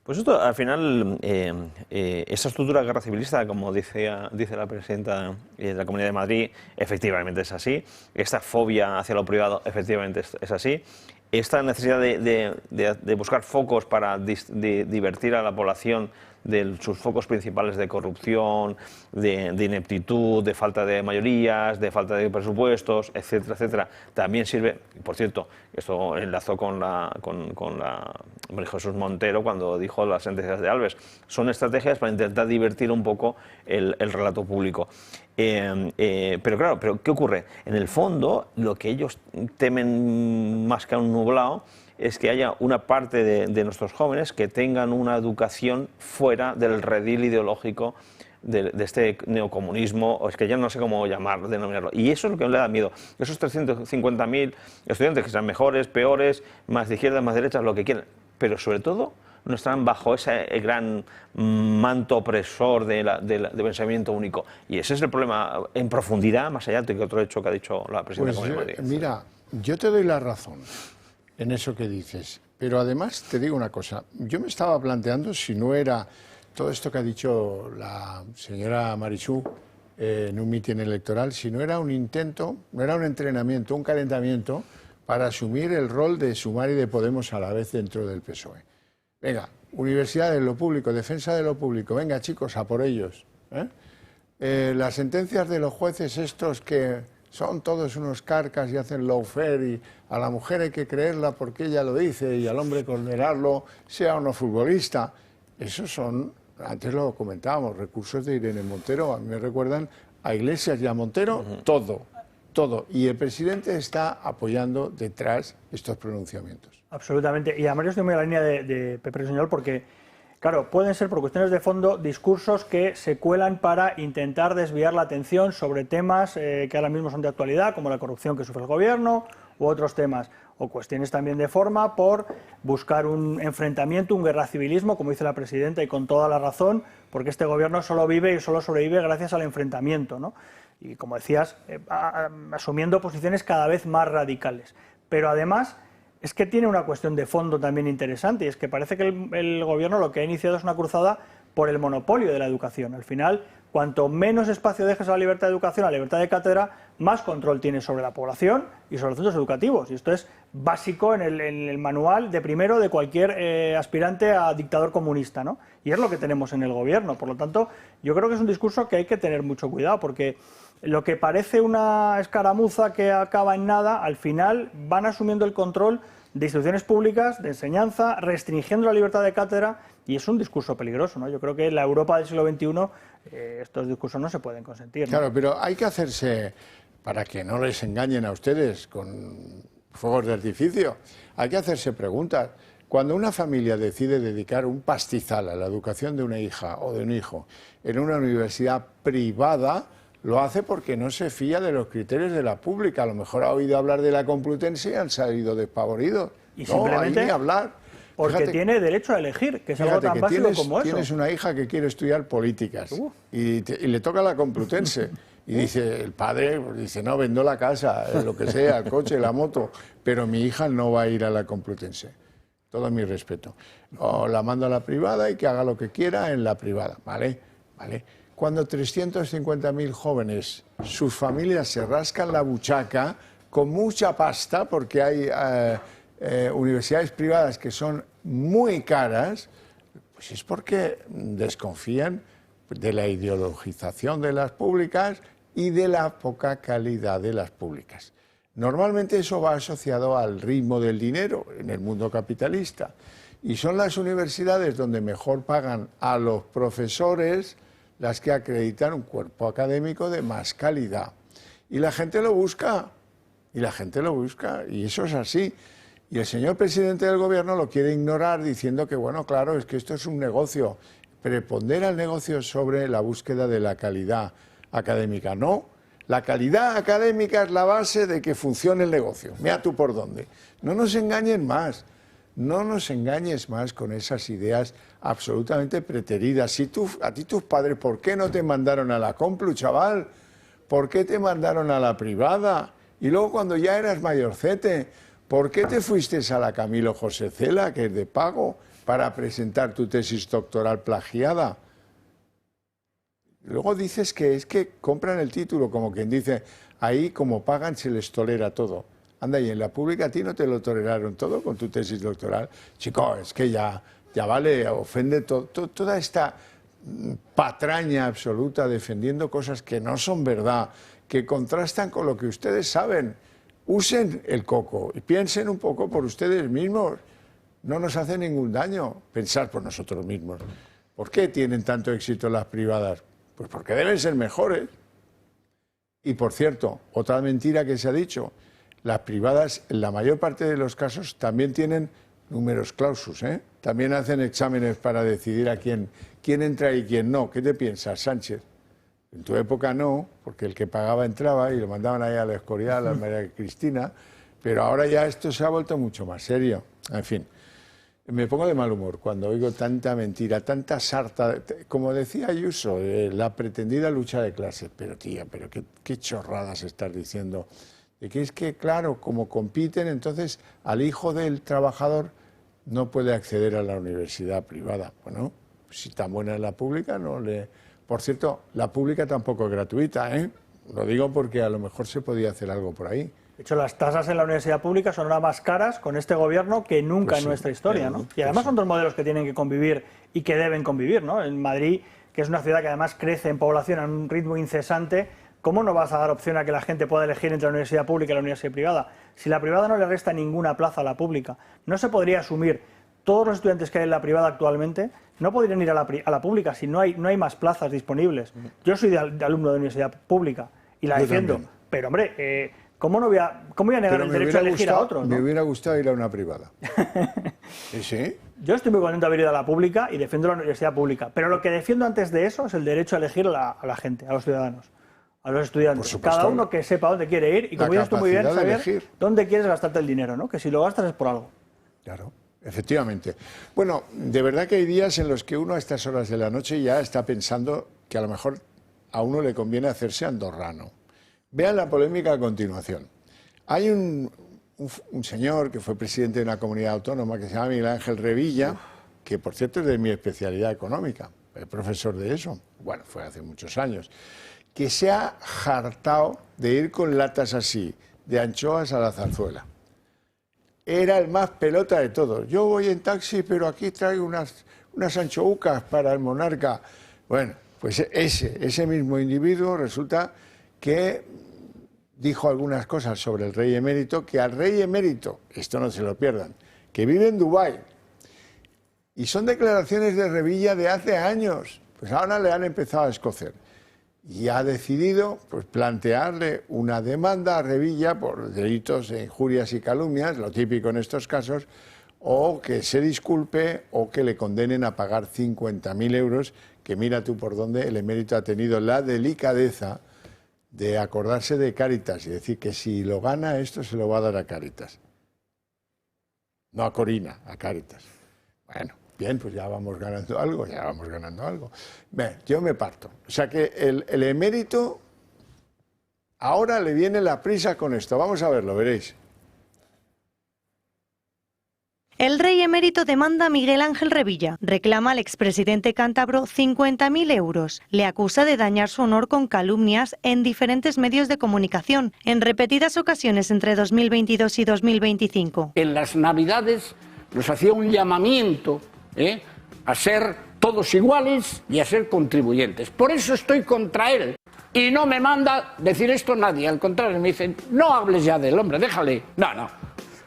Pues esto, al final, esa estructura de guerra civilista, como dice la presidenta de la Comunidad de Madrid, efectivamente es así. Esta fobia hacia lo privado, efectivamente es así. Esta necesidad de buscar focos para divertir a la población de sus focos principales de corrupción, de ineptitud, de falta de mayorías, de falta de presupuestos, etcétera, etcétera, también sirve. Por cierto, esto enlazó con María Jesús Montero cuando dijo las sentencias de Alves. Son estrategias para intentar divertir un poco el relato público. Pero claro, ¿qué ocurre? En el fondo, lo que ellos temen más que a un nublado es que haya una parte de nuestros jóvenes que tengan una educación fuera del redil ideológico de este neocomunismo, o es que ya no sé cómo denominarlo. Y eso es lo que le da miedo. Esos 350.000 estudiantes que sean mejores, peores, más de izquierda, más de derecha, lo que quieran, pero sobre todo no están bajo ese gran manto opresor de pensamiento único. Y ese es el problema en profundidad, más allá de que otro hecho que ha dicho la presidenta de Madrid. Mira, yo te doy la razón en eso que dices, pero además te digo una cosa, yo me estaba planteando si no era todo esto que ha dicho la señora Marichú en un mitin electoral, si no era un intento, no era un entrenamiento, un calentamiento para asumir el rol de Sumar y de Podemos a la vez dentro del PSOE. Venga, universidades, lo público, defensa de lo público, venga chicos, a por ellos. Las sentencias de los jueces estos que son todos unos carcas y hacen lawfare y a la mujer hay que creerla porque ella lo dice y al hombre condenarlo, sea o no futbolista. Esos son, antes lo comentábamos, recursos de Irene Montero, a mí me recuerdan a Iglesias y a Montero, todo. Y el presidente está apoyando detrás estos pronunciamientos. Absolutamente. Y además yo estoy muy en la línea de Pepe Señor porque, claro, pueden ser por cuestiones de fondo discursos que se cuelan para intentar desviar la atención sobre temas que ahora mismo son de actualidad, como la corrupción que sufre el gobierno u otros temas, o cuestiones también de forma por buscar un enfrentamiento, un guerracivilismo, como dice la presidenta, y con toda la razón, porque este gobierno solo vive y solo sobrevive gracias al enfrentamiento, ¿no? Y como decías, asumiendo posiciones cada vez más radicales. Pero además es que tiene una cuestión de fondo también interesante, y es que parece que el gobierno lo que ha iniciado es una cruzada por el monopolio de la educación. Al final, cuanto menos espacio dejes a la libertad de educación, a la libertad de cátedra, más control tienes sobre la población y sobre los centros educativos. Y esto es básico en el manual de primero de cualquier aspirante a dictador comunista, ¿no? Y es lo que tenemos en el gobierno. Por lo tanto, yo creo que es un discurso que hay que tener mucho cuidado, porque lo que parece una escaramuza que acaba en nada, al final van asumiendo el control de instituciones públicas, de enseñanza, restringiendo la libertad de cátedra, y es un discurso peligroso, ¿no? Yo creo que en la Europa del siglo XXI estos discursos no se pueden consentir, ¿no? Claro, pero hay que hacerse, para que no les engañen a ustedes con fuegos de artificio, hay que hacerse preguntas. Cuando una familia decide dedicar un pastizal a la educación de una hija o de un hijo en una universidad privada, lo hace porque no se fía de los criterios de la pública. A lo mejor ha oído hablar de la Complutense y han salido despavoridos. Y simplemente ni hablar. Porque Fíjate, tiene derecho a elegir, que es algo tan básico como eso. Tienes una hija que quiere estudiar políticas y le toca la Complutense. Y dice, el padre dice, no, vendo la casa, lo que sea, el coche, la moto, pero mi hija no va a ir a la Complutense. Todo mi respeto. O la mando a la privada y que haga lo que quiera en la privada, ¿vale? Cuando 350.000 jóvenes, sus familias se rascan la buchaca con mucha pasta, porque hay universidades privadas que son muy caras, pues es porque desconfían de la ideologización de las públicas y de la poca calidad de las públicas. Normalmente eso va asociado al ritmo del dinero en el mundo capitalista, y son las universidades donde mejor pagan a los profesores las que acreditan un cuerpo académico de más calidad. Y la gente lo busca, y eso es así. Y el señor presidente del gobierno lo quiere ignorar diciendo que, bueno, claro, es que esto es un negocio. Prepondera el negocio sobre la búsqueda de la calidad académica. No, la calidad académica es la base de que funcione el negocio. Mira tú por dónde. No nos engañen más. No nos engañes más con esas ideas absolutamente preteridas. A ti tus padres, ¿por qué no te mandaron a la Complu, chaval? ¿Por qué te mandaron a la privada? Y luego cuando ya eras mayorcete, ¿por qué te fuiste a la Camilo José Cela, que es de pago? para presentar tu tesis doctoral plagiada. Luego dices que es que compran el título, como quien dice, ahí como pagan se les tolera todo. Anda, y en la pública a ti no te lo toleraron todo con tu tesis doctoral. Chico, es que ya vale, ofende toda esta patraña absoluta defendiendo cosas que no son verdad, que contrastan con lo que ustedes saben. Usen el coco y piensen un poco por ustedes mismos. No nos hace ningún daño pensar por nosotros mismos. ¿Por qué tienen tanto éxito las privadas? Pues porque deben ser mejores. Y por cierto, otra mentira que se ha dicho, las privadas en la mayor parte de los casos también tienen numerus clausus, ¿eh? También hacen exámenes para decidir a quién entra y quién no. ¿Qué te piensas, Sánchez? En tu época no, porque el que pagaba entraba y lo mandaban ahí a la Escorial, a María Cristina, pero ahora ya esto se ha vuelto mucho más serio. En fin, me pongo de mal humor cuando oigo tanta mentira, tanta sarta, como decía Ayuso, la pretendida lucha de clases. Pero tía, pero qué chorradas estás diciendo. De que es que, claro, como compiten, entonces al hijo del trabajador no puede acceder a la universidad privada. Bueno, si tan buena es la pública, no le... Por cierto, la pública tampoco es gratuita, ¿eh? Lo digo porque a lo mejor se podía hacer algo por ahí. De hecho, las tasas en la universidad pública son ahora más caras con este gobierno que nunca en nuestra historia, ¿no? Y además son dos modelos que tienen que convivir y que deben convivir, ¿no? En Madrid, que es una ciudad que además crece en población a un ritmo incesante, ¿cómo no vas a dar opción a que la gente pueda elegir entre la universidad pública y la universidad privada? Si la privada no le resta ninguna plaza a la pública, no se podría asumir todos los estudiantes que hay en la privada actualmente no podrían ir a la pública si no hay más plazas disponibles. Yo soy de alumno de universidad pública y la defiendo, pero hombre, ¿cómo voy a negar el derecho a elegir a otros, ¿no? Me hubiera gustado ir a una privada. ¿Sí? Yo estoy muy contento de haber ido a la pública y defiendo la universidad pública, pero lo que defiendo antes de eso es el derecho a elegir a la gente, a los ciudadanos, a los estudiantes. Cada uno que sepa dónde quiere ir y, como dices tú muy bien, saber dónde quieres gastarte el dinero, ¿no? Que si lo gastas es por algo. Claro. Efectivamente. Bueno, de verdad que hay días en los que uno a estas horas de la noche ya está pensando que a lo mejor a uno le conviene hacerse andorrano. Vean la polémica a continuación. Hay un señor que fue presidente de una comunidad autónoma que se llama Miguel Ángel Revilla, que por cierto es de mi especialidad económica, es profesor de eso, bueno, fue hace muchos años, que se ha hartado de ir con latas así, de anchoas a la zarzuela. Era el más pelota de todos. Yo voy en taxi, pero aquí traigo unas anchoucas para el monarca. Bueno, pues ese mismo individuo resulta que dijo algunas cosas sobre el rey emérito, que al rey emérito, esto no se lo pierdan, que vive en Dubái. Y son declaraciones de Revilla de hace años. Pues ahora le han empezado a escocer. Y ha decidido pues, plantearle una demanda a Revilla por delitos de injurias y calumnias, lo típico en estos casos, o que se disculpe o que le condenen a pagar 50.000 euros, que mira tú por dónde el emérito ha tenido la delicadeza de acordarse de Cáritas y decir que si lo gana esto se lo va a dar a Cáritas. No a Corina, a Cáritas. Bueno. Bien, pues ya vamos ganando algo, Bien, yo me parto. O sea que el emérito, ahora le viene la prisa con esto. Vamos a verlo, veréis. El rey emérito demanda a Miguel Ángel Revilla. Reclama al expresidente cántabro 50.000 euros. Le acusa de dañar su honor con calumnias en diferentes medios de comunicación, en repetidas ocasiones entre 2022 y 2025. En las Navidades nos hacía un llamamiento a ser todos iguales y a ser contribuyentes. Por eso estoy contra él. Y no me manda decir esto nadie. Al contrario, me dicen, no hables ya del hombre, déjale. No.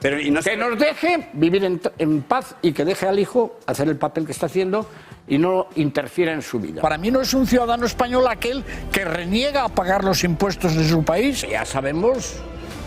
Pero, que nos deje vivir en paz y que deje al hijo hacer el papel que está haciendo y no interfiera en su vida. Para mí no es un ciudadano español aquel que reniega a pagar los impuestos de su país. Ya sabemos,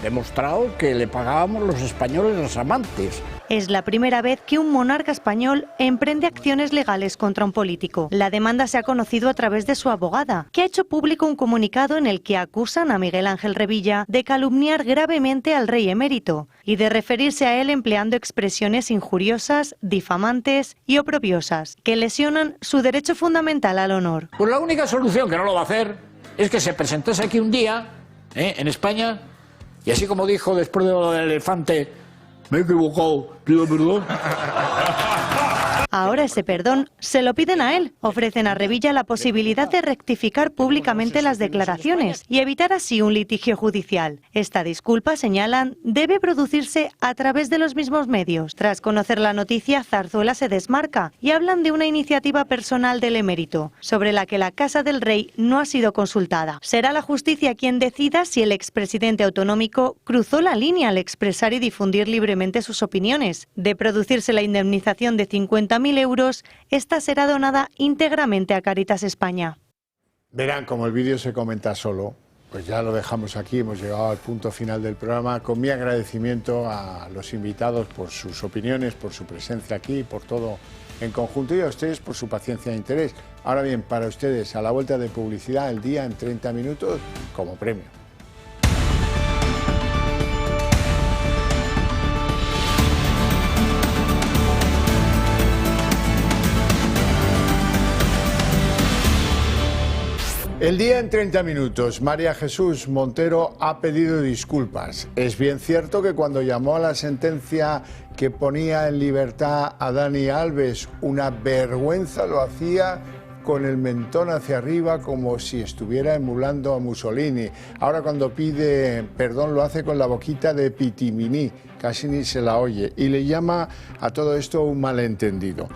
demostrado que le pagábamos los españoles los amantes. Es la primera vez que un monarca español emprende acciones legales contra un político. La demanda se ha conocido a través de su abogada, que ha hecho público un comunicado en el que acusan a Miguel Ángel Revilla de calumniar gravemente al rey emérito y de referirse a él empleando expresiones injuriosas, difamantes y oprobiosas, que lesionan su derecho fundamental al honor. Pues la única solución, que no lo va a hacer, es que se presentase aquí un día, en España, y así como dijo después de lo del elefante, me he equivocado, pido perdón. Ahora ese perdón se lo piden a él. Ofrecen a Revilla la posibilidad de rectificar públicamente las declaraciones y evitar así un litigio judicial. Esta disculpa, señalan, debe producirse a través de los mismos medios. Tras conocer la noticia, Zarzuela se desmarca y hablan de una iniciativa personal del emérito, sobre la que la Casa del Rey no ha sido consultada. Será la justicia quien decida si el expresidente autonómico cruzó la línea al expresar y difundir libremente sus opiniones. De producirse la indemnización de 50.000 euros, esta será donada íntegramente a Cáritas España. Verán, como el vídeo se comenta solo, pues ya lo dejamos aquí, hemos llegado al punto final del programa, con mi agradecimiento a los invitados por sus opiniones, por su presencia aquí, por todo en conjunto, y a ustedes por su paciencia e interés. Ahora bien, para ustedes, a la vuelta de publicidad, el día en 30 minutos como premio. El día en 30 minutos, María Jesús Montero ha pedido disculpas. Es bien cierto que cuando llamó a la sentencia que ponía en libertad a Dani Alves una vergüenza, lo hacía con el mentón hacia arriba como si estuviera emulando a Mussolini. Ahora cuando pide perdón lo hace con la boquita de Pitiminí, casi ni se la oye, y le llama a todo esto un malentendido.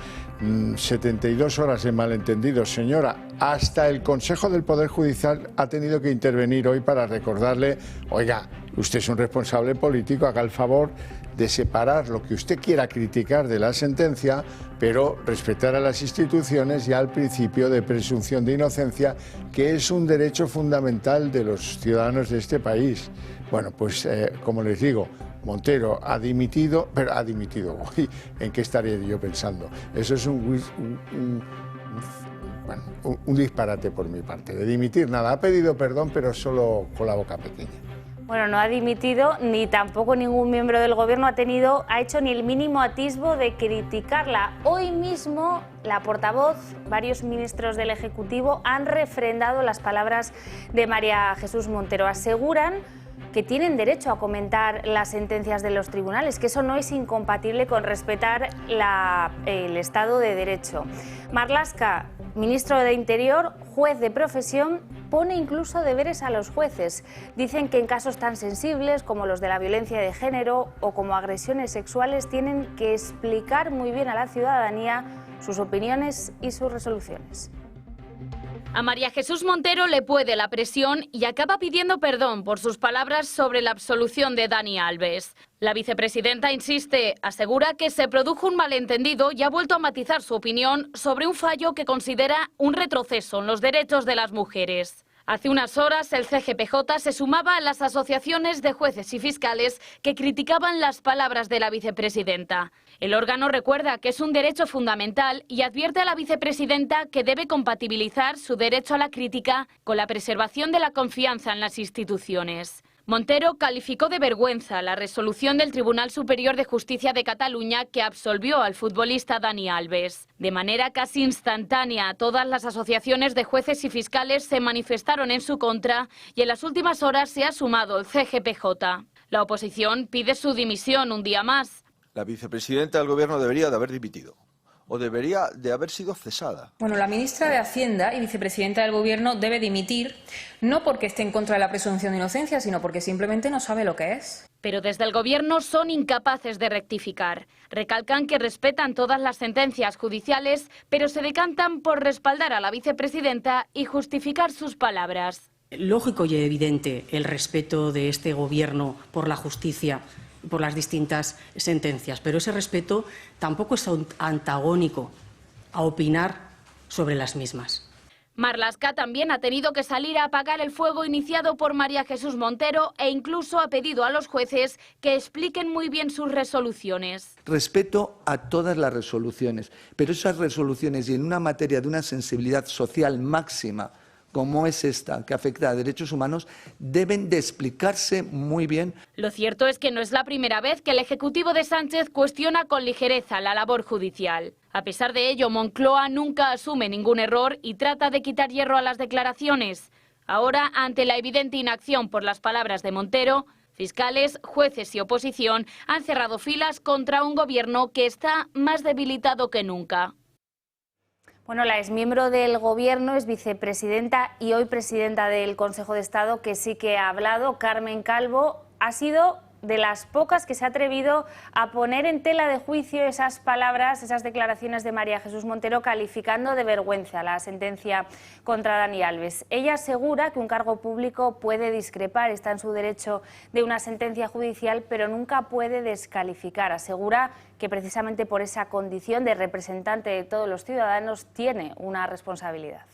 72 horas de malentendido, señora. Hasta el Consejo del Poder Judicial ha tenido que intervenir hoy para recordarle, oiga, usted es un responsable político, haga el favor de separar lo que usted quiera criticar de la sentencia, pero respetar a las instituciones y al principio de presunción de inocencia, que es un derecho fundamental de los ciudadanos de este país. Bueno, pues como les digo, Montero ha dimitido, pero ha dimitido. Uy, ¿en qué estaría yo pensando? Eso es un disparate por mi parte. De dimitir nada, ha pedido perdón, pero solo con la boca pequeña. Bueno, no ha dimitido, ni tampoco ningún miembro del Gobierno ha hecho ni el mínimo atisbo de criticarla. Hoy mismo, la portavoz, varios ministros del Ejecutivo han refrendado las palabras de María Jesús Montero. Aseguran que tienen derecho a comentar las sentencias de los tribunales, que eso no es incompatible con respetar el Estado de Derecho. Marlaska, ministro de Interior, juez de profesión, pone incluso deberes a los jueces. Dicen que en casos tan sensibles como los de la violencia de género o como agresiones sexuales tienen que explicar muy bien a la ciudadanía sus opiniones y sus resoluciones. A María Jesús Montero le puede la presión y acaba pidiendo perdón por sus palabras sobre la absolución de Dani Alves. La vicepresidenta insiste, asegura que se produjo un malentendido y ha vuelto a matizar su opinión sobre un fallo que considera un retroceso en los derechos de las mujeres. Hace unas horas el CGPJ se sumaba a las asociaciones de jueces y fiscales que criticaban las palabras de la vicepresidenta. El órgano recuerda que es un derecho fundamental y advierte a la vicepresidenta que debe compatibilizar su derecho a la crítica con la preservación de la confianza en las instituciones. Montero calificó de vergüenza la resolución del Tribunal Superior de Justicia de Cataluña que absolvió al futbolista Dani Alves. De manera casi instantánea, todas las asociaciones de jueces y fiscales se manifestaron en su contra y en las últimas horas se ha sumado el CGPJ. La oposición pide su dimisión un día más. La vicepresidenta del Gobierno debería de haber dimitido o debería de haber sido cesada. Bueno, la ministra de Hacienda y vicepresidenta del Gobierno debe dimitir, no porque esté en contra de la presunción de inocencia, sino porque simplemente no sabe lo que es. Pero desde el Gobierno son incapaces de rectificar. Recalcan que respetan todas las sentencias judiciales, pero se decantan por respaldar a la vicepresidenta y justificar sus palabras. Lógico y evidente el respeto de este Gobierno por la justicia, por las distintas sentencias, pero ese respeto tampoco es antagónico a opinar sobre las mismas. Marlaska también ha tenido que salir a apagar el fuego iniciado por María Jesús Montero e incluso ha pedido a los jueces que expliquen muy bien sus resoluciones. Respeto a todas las resoluciones, pero esas resoluciones y en una materia de una sensibilidad social máxima, como es esta, que afecta a derechos humanos, deben de explicarse muy bien. Lo cierto es que no es la primera vez que el Ejecutivo de Sánchez cuestiona con ligereza la labor judicial. A pesar de ello, Moncloa nunca asume ningún error y trata de quitar hierro a las declaraciones. Ahora, ante la evidente inacción por las palabras de Montero, Fiscales, jueces y oposición han cerrado filas contra un gobierno que está más debilitado que nunca. Bueno, la exmiembro del Gobierno, es vicepresidenta y hoy presidenta del Consejo de Estado, que sí que ha hablado, Carmen Calvo, ha sido de las pocas que se ha atrevido a poner en tela de juicio esas palabras, esas declaraciones de María Jesús Montero, calificando de vergüenza la sentencia contra Dani Alves. Ella asegura que un cargo público puede discrepar, está en su derecho de una sentencia judicial, pero nunca puede descalificar. Asegura que precisamente por esa condición de representante de todos los ciudadanos tiene una responsabilidad.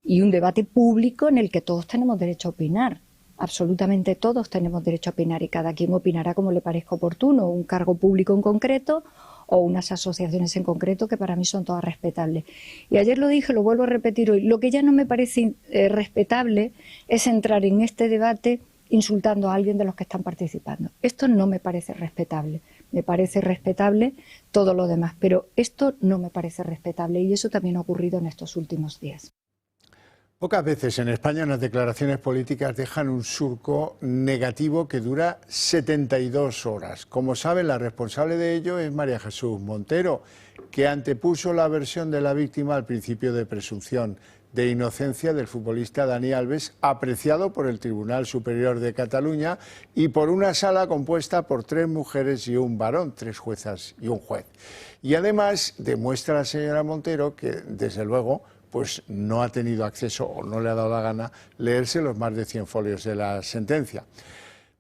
Y un debate público en el que todos tenemos derecho a opinar. Absolutamente todos tenemos derecho a opinar y cada quien opinará como le parezca oportuno, un cargo público en concreto o unas asociaciones en concreto que para mí son todas respetables. Y ayer lo dije, lo vuelvo a repetir hoy, lo que ya no me parece respetable es entrar en este debate insultando a alguien de los que están participando. Esto no me parece respetable. Me parece respetable todo lo demás, pero esto no me parece respetable y eso también ha ocurrido en estos últimos días. Pocas veces en España unas declaraciones políticas dejan un surco negativo que dura 72 horas. Como saben, la responsable de ello es María Jesús Montero, que antepuso la versión de la víctima al principio de presunción de inocencia del futbolista Dani Alves, apreciado por el Tribunal Superior de Cataluña y por una sala compuesta por 3 mujeres y un varón, 3 juezas y un juez. Y además demuestra la señora Montero que, desde luego, pues no ha tenido acceso o no le ha dado la gana leerse los más de 100 folios de la sentencia.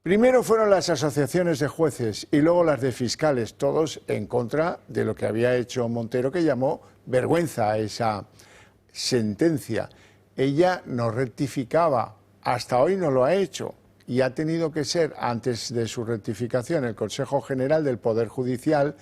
Primero fueron las asociaciones de jueces y luego las de fiscales, todos en contra de lo que había hecho Montero, que llamó vergüenza a esa sentencia. Ella no rectificaba, hasta hoy no lo ha hecho y ha tenido que ser, antes de su rectificación, el Consejo General del Poder Judicial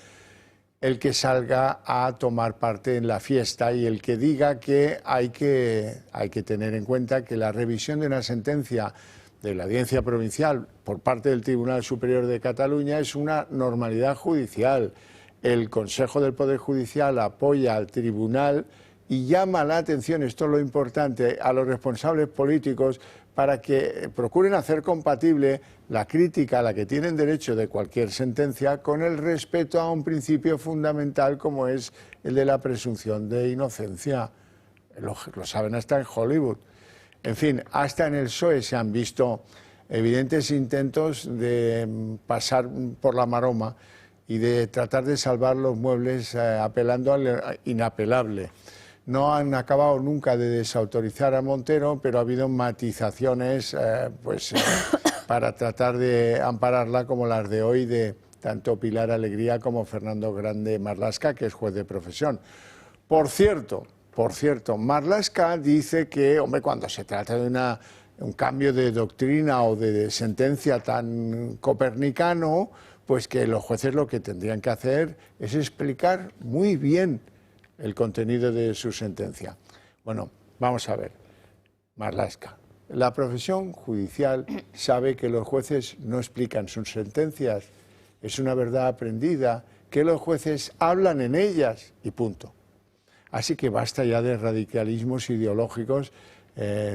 el que salga a tomar parte en la fiesta y el que diga que hay que tener en cuenta que la revisión de una sentencia de la Audiencia Provincial por parte del Tribunal Superior de Cataluña es una normalidad judicial. El Consejo del Poder Judicial apoya al Tribunal y llama la atención, esto es lo importante, a los responsables políticos para que procuren hacer compatible la crítica a la que tienen derecho de cualquier sentencia con el respeto a un principio fundamental como es el de la presunción de inocencia. Lo saben hasta en Hollywood. En fin, hasta en el PSOE se han visto evidentes intentos de pasar por la maroma y de tratar de salvar los muebles apelando al inapelable. No han acabado nunca de desautorizar a Montero, pero ha habido matizaciones para tratar de ampararla, como las de hoy de tanto Pilar Alegría como Fernando Grande Marlaska, que es juez de profesión. Por cierto, Marlaska dice que, hombre, cuando se trata de un cambio de doctrina o de sentencia tan copernicano, pues que los jueces lo que tendrían que hacer es explicar muy bien el contenido de su sentencia. Bueno, vamos a ver, Marlaska. La profesión judicial sabe que los jueces no explican sus sentencias, es una verdad aprendida, que los jueces hablan en ellas y punto. Así que basta ya de radicalismos ideológicos.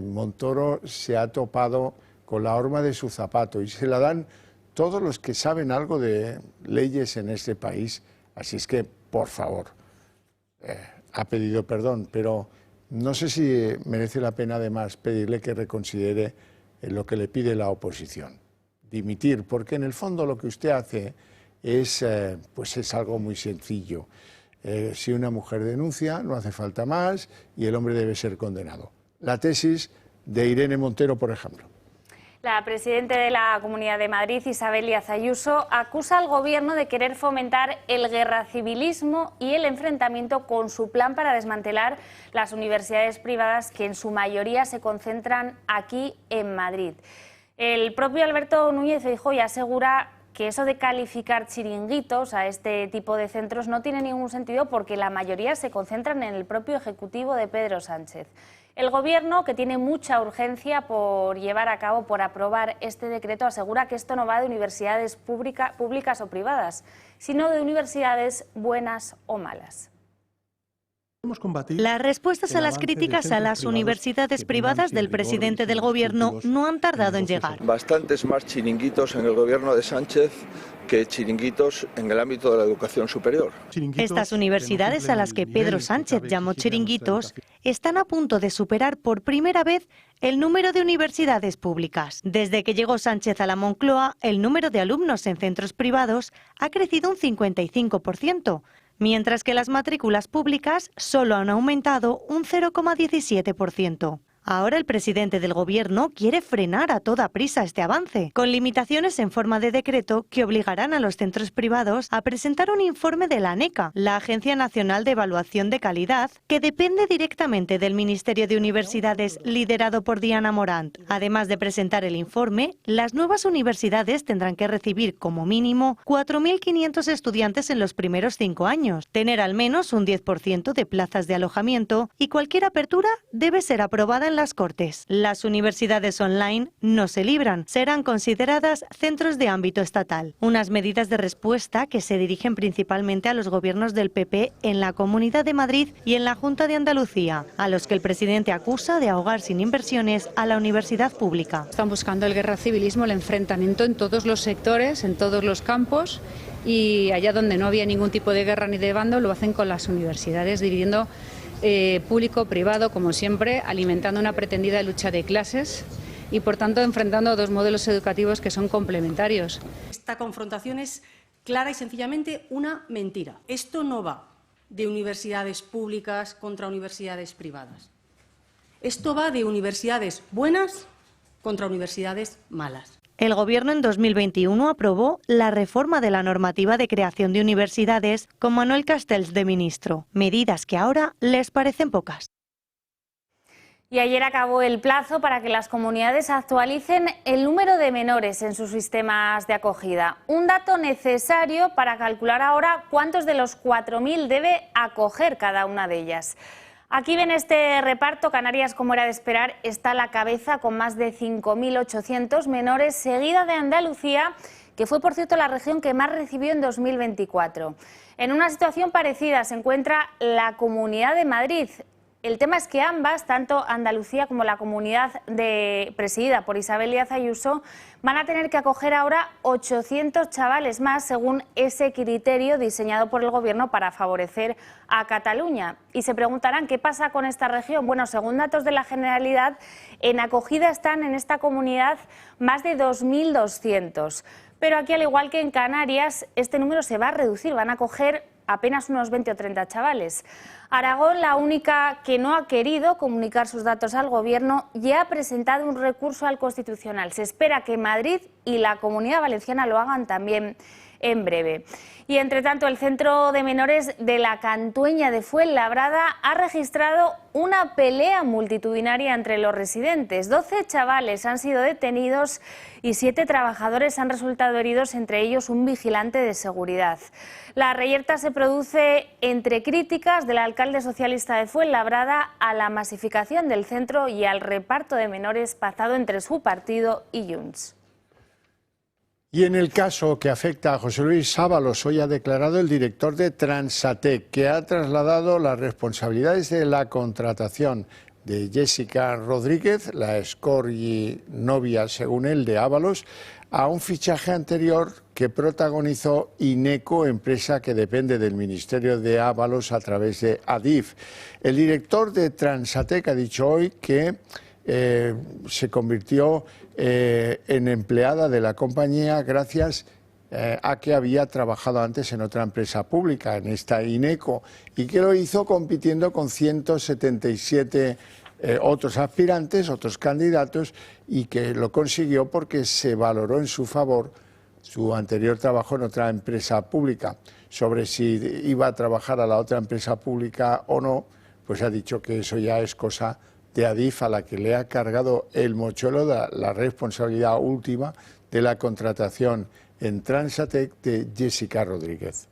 Montoro se ha topado con la horma de su zapato y se la dan todos los que saben algo de leyes en este país. Así es que, por favor, ha pedido perdón, pero no sé si merece la pena además pedirle que reconsidere lo que le pide la oposición, dimitir, porque en el fondo lo que usted hace es algo muy sencillo. Si una mujer denuncia, no hace falta más y el hombre debe ser condenado. La tesis de Irene Montero, por ejemplo. La presidenta de la Comunidad de Madrid, Isabel Díaz Ayuso, acusa al Gobierno de querer fomentar el guerracivilismo y el enfrentamiento con su plan para desmantelar las universidades privadas que en su mayoría se concentran aquí en Madrid. El propio Alberto Núñez Feijóo ya asegura que eso de calificar chiringuitos a este tipo de centros no tiene ningún sentido porque la mayoría se concentran en el propio Ejecutivo de Pedro Sánchez. El Gobierno, que tiene mucha urgencia por llevar a cabo, por aprobar este decreto, asegura que esto no va de universidades públicas o privadas, sino de universidades buenas o malas. Las respuestas a las críticas a las universidades privadas del presidente del Gobierno no han tardado en llegar. Bastantes más chiringuitos en el gobierno de Sánchez que chiringuitos en el ámbito de la educación superior. Estas universidades a las que Pedro Sánchez llamó chiringuitos están a punto de superar por primera vez el número de universidades públicas. Desde que llegó Sánchez a la Moncloa, el número de alumnos en centros privados ha crecido un 55%. Mientras que las matrículas públicas solo han aumentado un 0,17%. Ahora el presidente del Gobierno quiere frenar a toda prisa este avance, con limitaciones en forma de decreto que obligarán a los centros privados a presentar un informe de la ANECA, la Agencia Nacional de Evaluación de Calidad, que depende directamente del Ministerio de Universidades liderado por Diana Morant. Además de presentar el informe, las nuevas universidades tendrán que recibir como mínimo 4.500 estudiantes en los primeros 5 años, tener al menos un 10% de plazas de alojamiento y cualquier apertura debe ser aprobada en las Cortes. Las universidades online no se libran, serán consideradas centros de ámbito estatal. Unas medidas de respuesta que se dirigen principalmente a los gobiernos del PP en la Comunidad de Madrid y en la Junta de Andalucía, a los que el presidente acusa de ahogar sin inversiones a la universidad pública. Están buscando el guerracivilismo, el enfrentamiento en todos los sectores, en todos los campos, y allá donde no había ningún tipo de guerra ni de bando lo hacen con las universidades, dividiendo público-privado, como siempre, alimentando una pretendida lucha de clases y, por tanto, enfrentando dos modelos educativos que son complementarios. Esta confrontación es clara y sencillamente una mentira. Esto no va de universidades públicas contra universidades privadas. Esto va de universidades buenas contra universidades malas. El Gobierno en 2021 aprobó la reforma de la normativa de creación de universidades con Manuel Castells de ministro, medidas que ahora les parecen pocas. Y ayer acabó el plazo para que las comunidades actualicen el número de menores en sus sistemas de acogida. Un dato necesario para calcular ahora cuántos de los 4.000 debe acoger cada una de ellas. Aquí ven este reparto. Canarias, como era de esperar, está a la cabeza con más de 5.800 menores, seguida de Andalucía, que fue, por cierto, la región que más recibió en 2024. En una situación parecida se encuentra la Comunidad de Madrid. El tema es que ambas, tanto Andalucía como la comunidad presidida por Isabel Díaz Ayuso, van a tener que acoger ahora 800 chavales más, según ese criterio diseñado por el Gobierno para favorecer a Cataluña. Y se preguntarán qué pasa con esta región. Bueno, según datos de la Generalidad, en acogida están en esta comunidad más de 2.200. Pero aquí, al igual que en Canarias, este número se va a reducir, van a acoger apenas unos 20 o 30 chavales. Aragón, la única que no ha querido comunicar sus datos al Gobierno, ya ha presentado un recurso al Constitucional. Se espera que Madrid y la Comunidad Valenciana lo hagan también en breve. Y entre tanto, el Centro de Menores de la Cantueña de Fuenlabrada ha registrado una pelea multitudinaria entre los residentes. 12 chavales han sido detenidos y 7 trabajadores han resultado heridos, entre ellos un vigilante de seguridad. La reyerta se produce entre críticas del alcalde socialista de Fuenlabrada a la masificación del centro y al reparto de menores pactado entre su partido y Junts. Y en el caso que afecta a José Luis Ábalos, hoy ha declarado el director de Transatec, que ha trasladado las responsabilidades de la contratación de Jessica Rodríguez, la escort y novia, según él, de Ábalos, a un fichaje anterior que protagonizó Ineco, empresa que depende del Ministerio de Ábalos a través de Adif. El director de Transatec ha dicho hoy que se convirtió en empleada de la compañía gracias a que había trabajado antes en otra empresa pública, en esta Ineco, y que lo hizo compitiendo con 177 otros aspirantes, otros candidatos, y que lo consiguió porque se valoró en su favor su anterior trabajo en otra empresa pública. Sobre si iba a trabajar a la otra empresa pública o no, pues ha dicho que eso ya es cosa de Adif, a la que le ha cargado el mochuelo de la responsabilidad última de la contratación en Transatec de Jessica Rodríguez.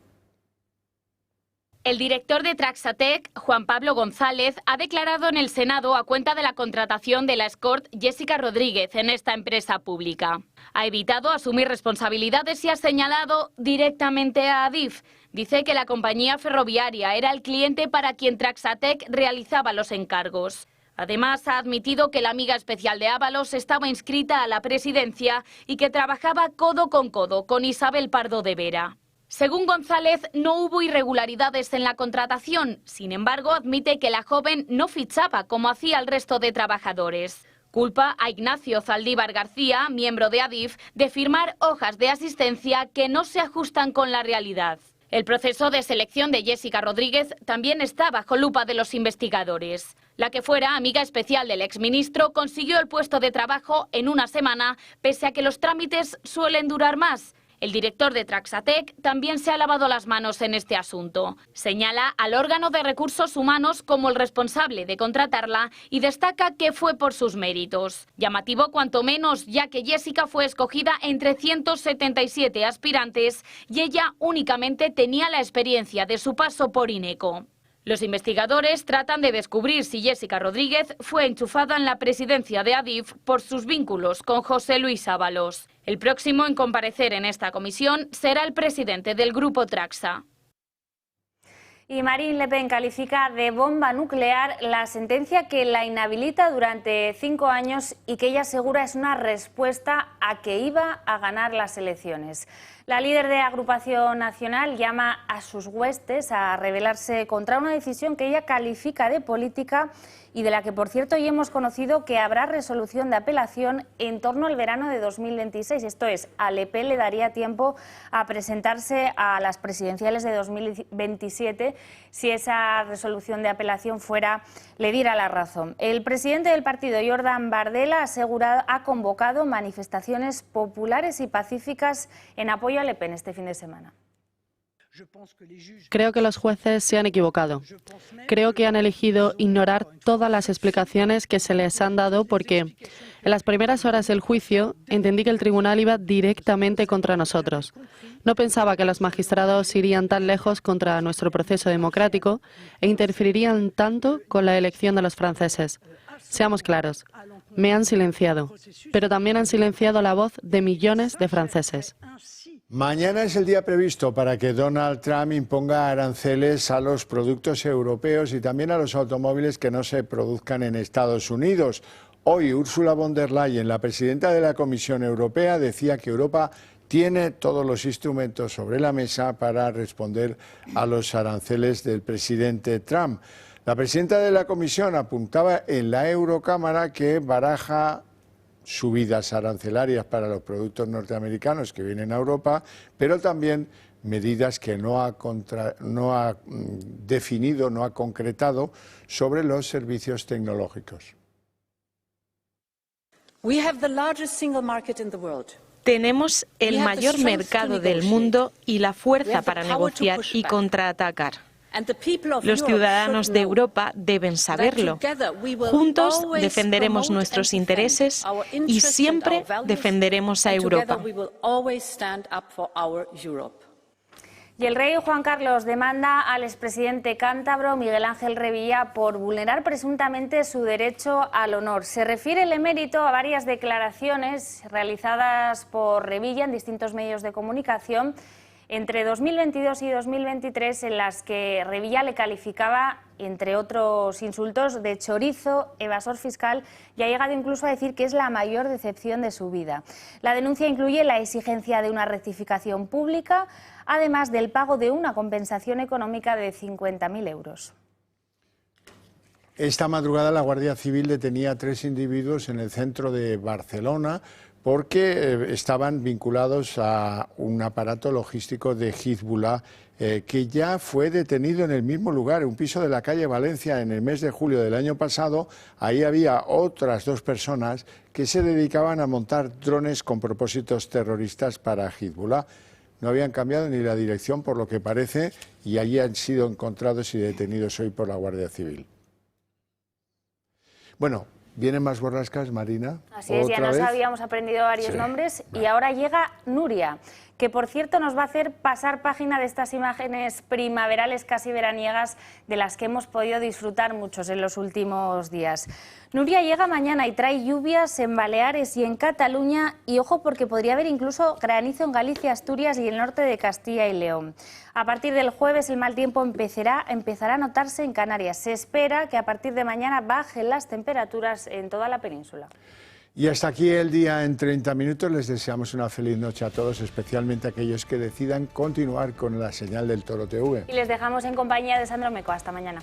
El director de Transatec, Juan Pablo González, ha declarado en el Senado a cuenta de la contratación de la escort Jessica Rodríguez en esta empresa pública. Ha evitado asumir responsabilidades y ha señalado directamente a Adif. Dice que la compañía ferroviaria era el cliente para quien Traxatec realizaba los encargos. Además, ha admitido que la amiga especial de Ábalos estaba inscrita a la presidencia y que trabajaba codo con Isabel Pardo de Vera. Según González, no hubo irregularidades en la contratación. Sin embargo, admite que la joven no fichaba como hacía el resto de trabajadores. Culpa a Ignacio Zaldívar García, miembro de Adif, de firmar hojas de asistencia que no se ajustan con la realidad. El proceso de selección de Jessica Rodríguez también está bajo lupa de los investigadores. La que fuera amiga especial del exministro consiguió el puesto de trabajo en una semana, pese a que los trámites suelen durar más. El director de Traxatec también se ha lavado las manos en este asunto. Señala al órgano de recursos humanos como el responsable de contratarla y destaca que fue por sus méritos. Llamativo cuanto menos, ya que Jessica fue escogida entre 177 aspirantes y ella únicamente tenía la experiencia de su paso por INECO. Los investigadores tratan de descubrir si Jessica Rodríguez fue enchufada en la presidencia de Adif por sus vínculos con José Luis Ábalos. El próximo en comparecer en esta comisión será el presidente del grupo Traxa. Y Marine Le Pen califica de bomba nuclear la sentencia que la inhabilita durante 5 años y que ella asegura es una respuesta a que iba a ganar las elecciones. La líder de Agrupación Nacional llama a sus huestes a rebelarse contra una decisión que ella califica de política y de la que, por cierto, hoy hemos conocido que habrá resolución de apelación en torno al verano de 2026. Esto es, a Le Pen le daría tiempo a presentarse a las presidenciales de 2027 si esa resolución de apelación le diera la razón. El presidente del partido, Jordan Bardella, ha convocado manifestaciones populares y pacíficas en apoyo a Le Pen este fin de semana. Creo que los jueces se han equivocado. Creo que han elegido ignorar todas las explicaciones que se les han dado porque en las primeras horas del juicio entendí que el tribunal iba directamente contra nosotros. No pensaba que los magistrados irían tan lejos contra nuestro proceso democrático e interferirían tanto con la elección de los franceses. Seamos claros, me han silenciado, pero también han silenciado la voz de millones de franceses. Mañana es el día previsto para que Donald Trump imponga aranceles a los productos europeos y también a los automóviles que no se produzcan en Estados Unidos. Hoy Ursula von der Leyen, la presidenta de la Comisión Europea, decía que Europa tiene todos los instrumentos sobre la mesa para responder a los aranceles del presidente Trump. La presidenta de la Comisión apuntaba en la Eurocámara que baraja subidas arancelarias para los productos norteamericanos que vienen a Europa, pero también medidas que no ha definido, no ha concretado sobre los servicios tecnológicos. Tenemos el mayor mercado del mundo y la fuerza para negociar y contraatacar. Los ciudadanos de Europa deben saberlo. Juntos defenderemos nuestros intereses y siempre defenderemos a Europa. Y el rey Juan Carlos demanda al expresidente cántabro Miguel Ángel Revilla por vulnerar presuntamente su derecho al honor. Se refiere el emérito a varias declaraciones realizadas por Revilla en distintos medios de comunicación entre 2022 y 2023, en las que Revilla le calificaba, entre otros insultos, de chorizo, evasor fiscal, y ha llegado incluso a decir que es la mayor decepción de su vida. La denuncia incluye la exigencia de una rectificación pública, además del pago de una compensación económica de 50.000 euros. Esta madrugada la Guardia Civil detenía a 3 individuos en el centro de Barcelona porque estaban vinculados a un aparato logístico de Hezbollah que ya fue detenido en el mismo lugar, un piso de la calle Valencia, en el mes de julio del año pasado. Ahí había otras 2 personas que se dedicaban a montar drones con propósitos terroristas para Hezbollah. No habían cambiado ni la dirección, por lo que parece, y allí han sido encontrados y detenidos hoy por la Guardia Civil. Bueno, ¿vienen más borrascas, Marina? Así es, ya nos habíamos aprendido varios nombres y ahora llega Nuria, que por cierto nos va a hacer pasar página de estas imágenes primaverales casi veraniegas de las que hemos podido disfrutar muchos en los últimos días. Nuria llega mañana y trae lluvias en Baleares y en Cataluña y ojo porque podría haber incluso granizo en Galicia, Asturias y el norte de Castilla y León. A partir del jueves el mal tiempo empezará a notarse en Canarias. Se espera que a partir de mañana bajen las temperaturas en toda la península. Y hasta aquí el día en 30 minutos. Les deseamos una feliz noche a todos, especialmente a aquellos que decidan continuar con la señal del Toro TV. Y les dejamos en compañía de Sandro Meco. Hasta mañana.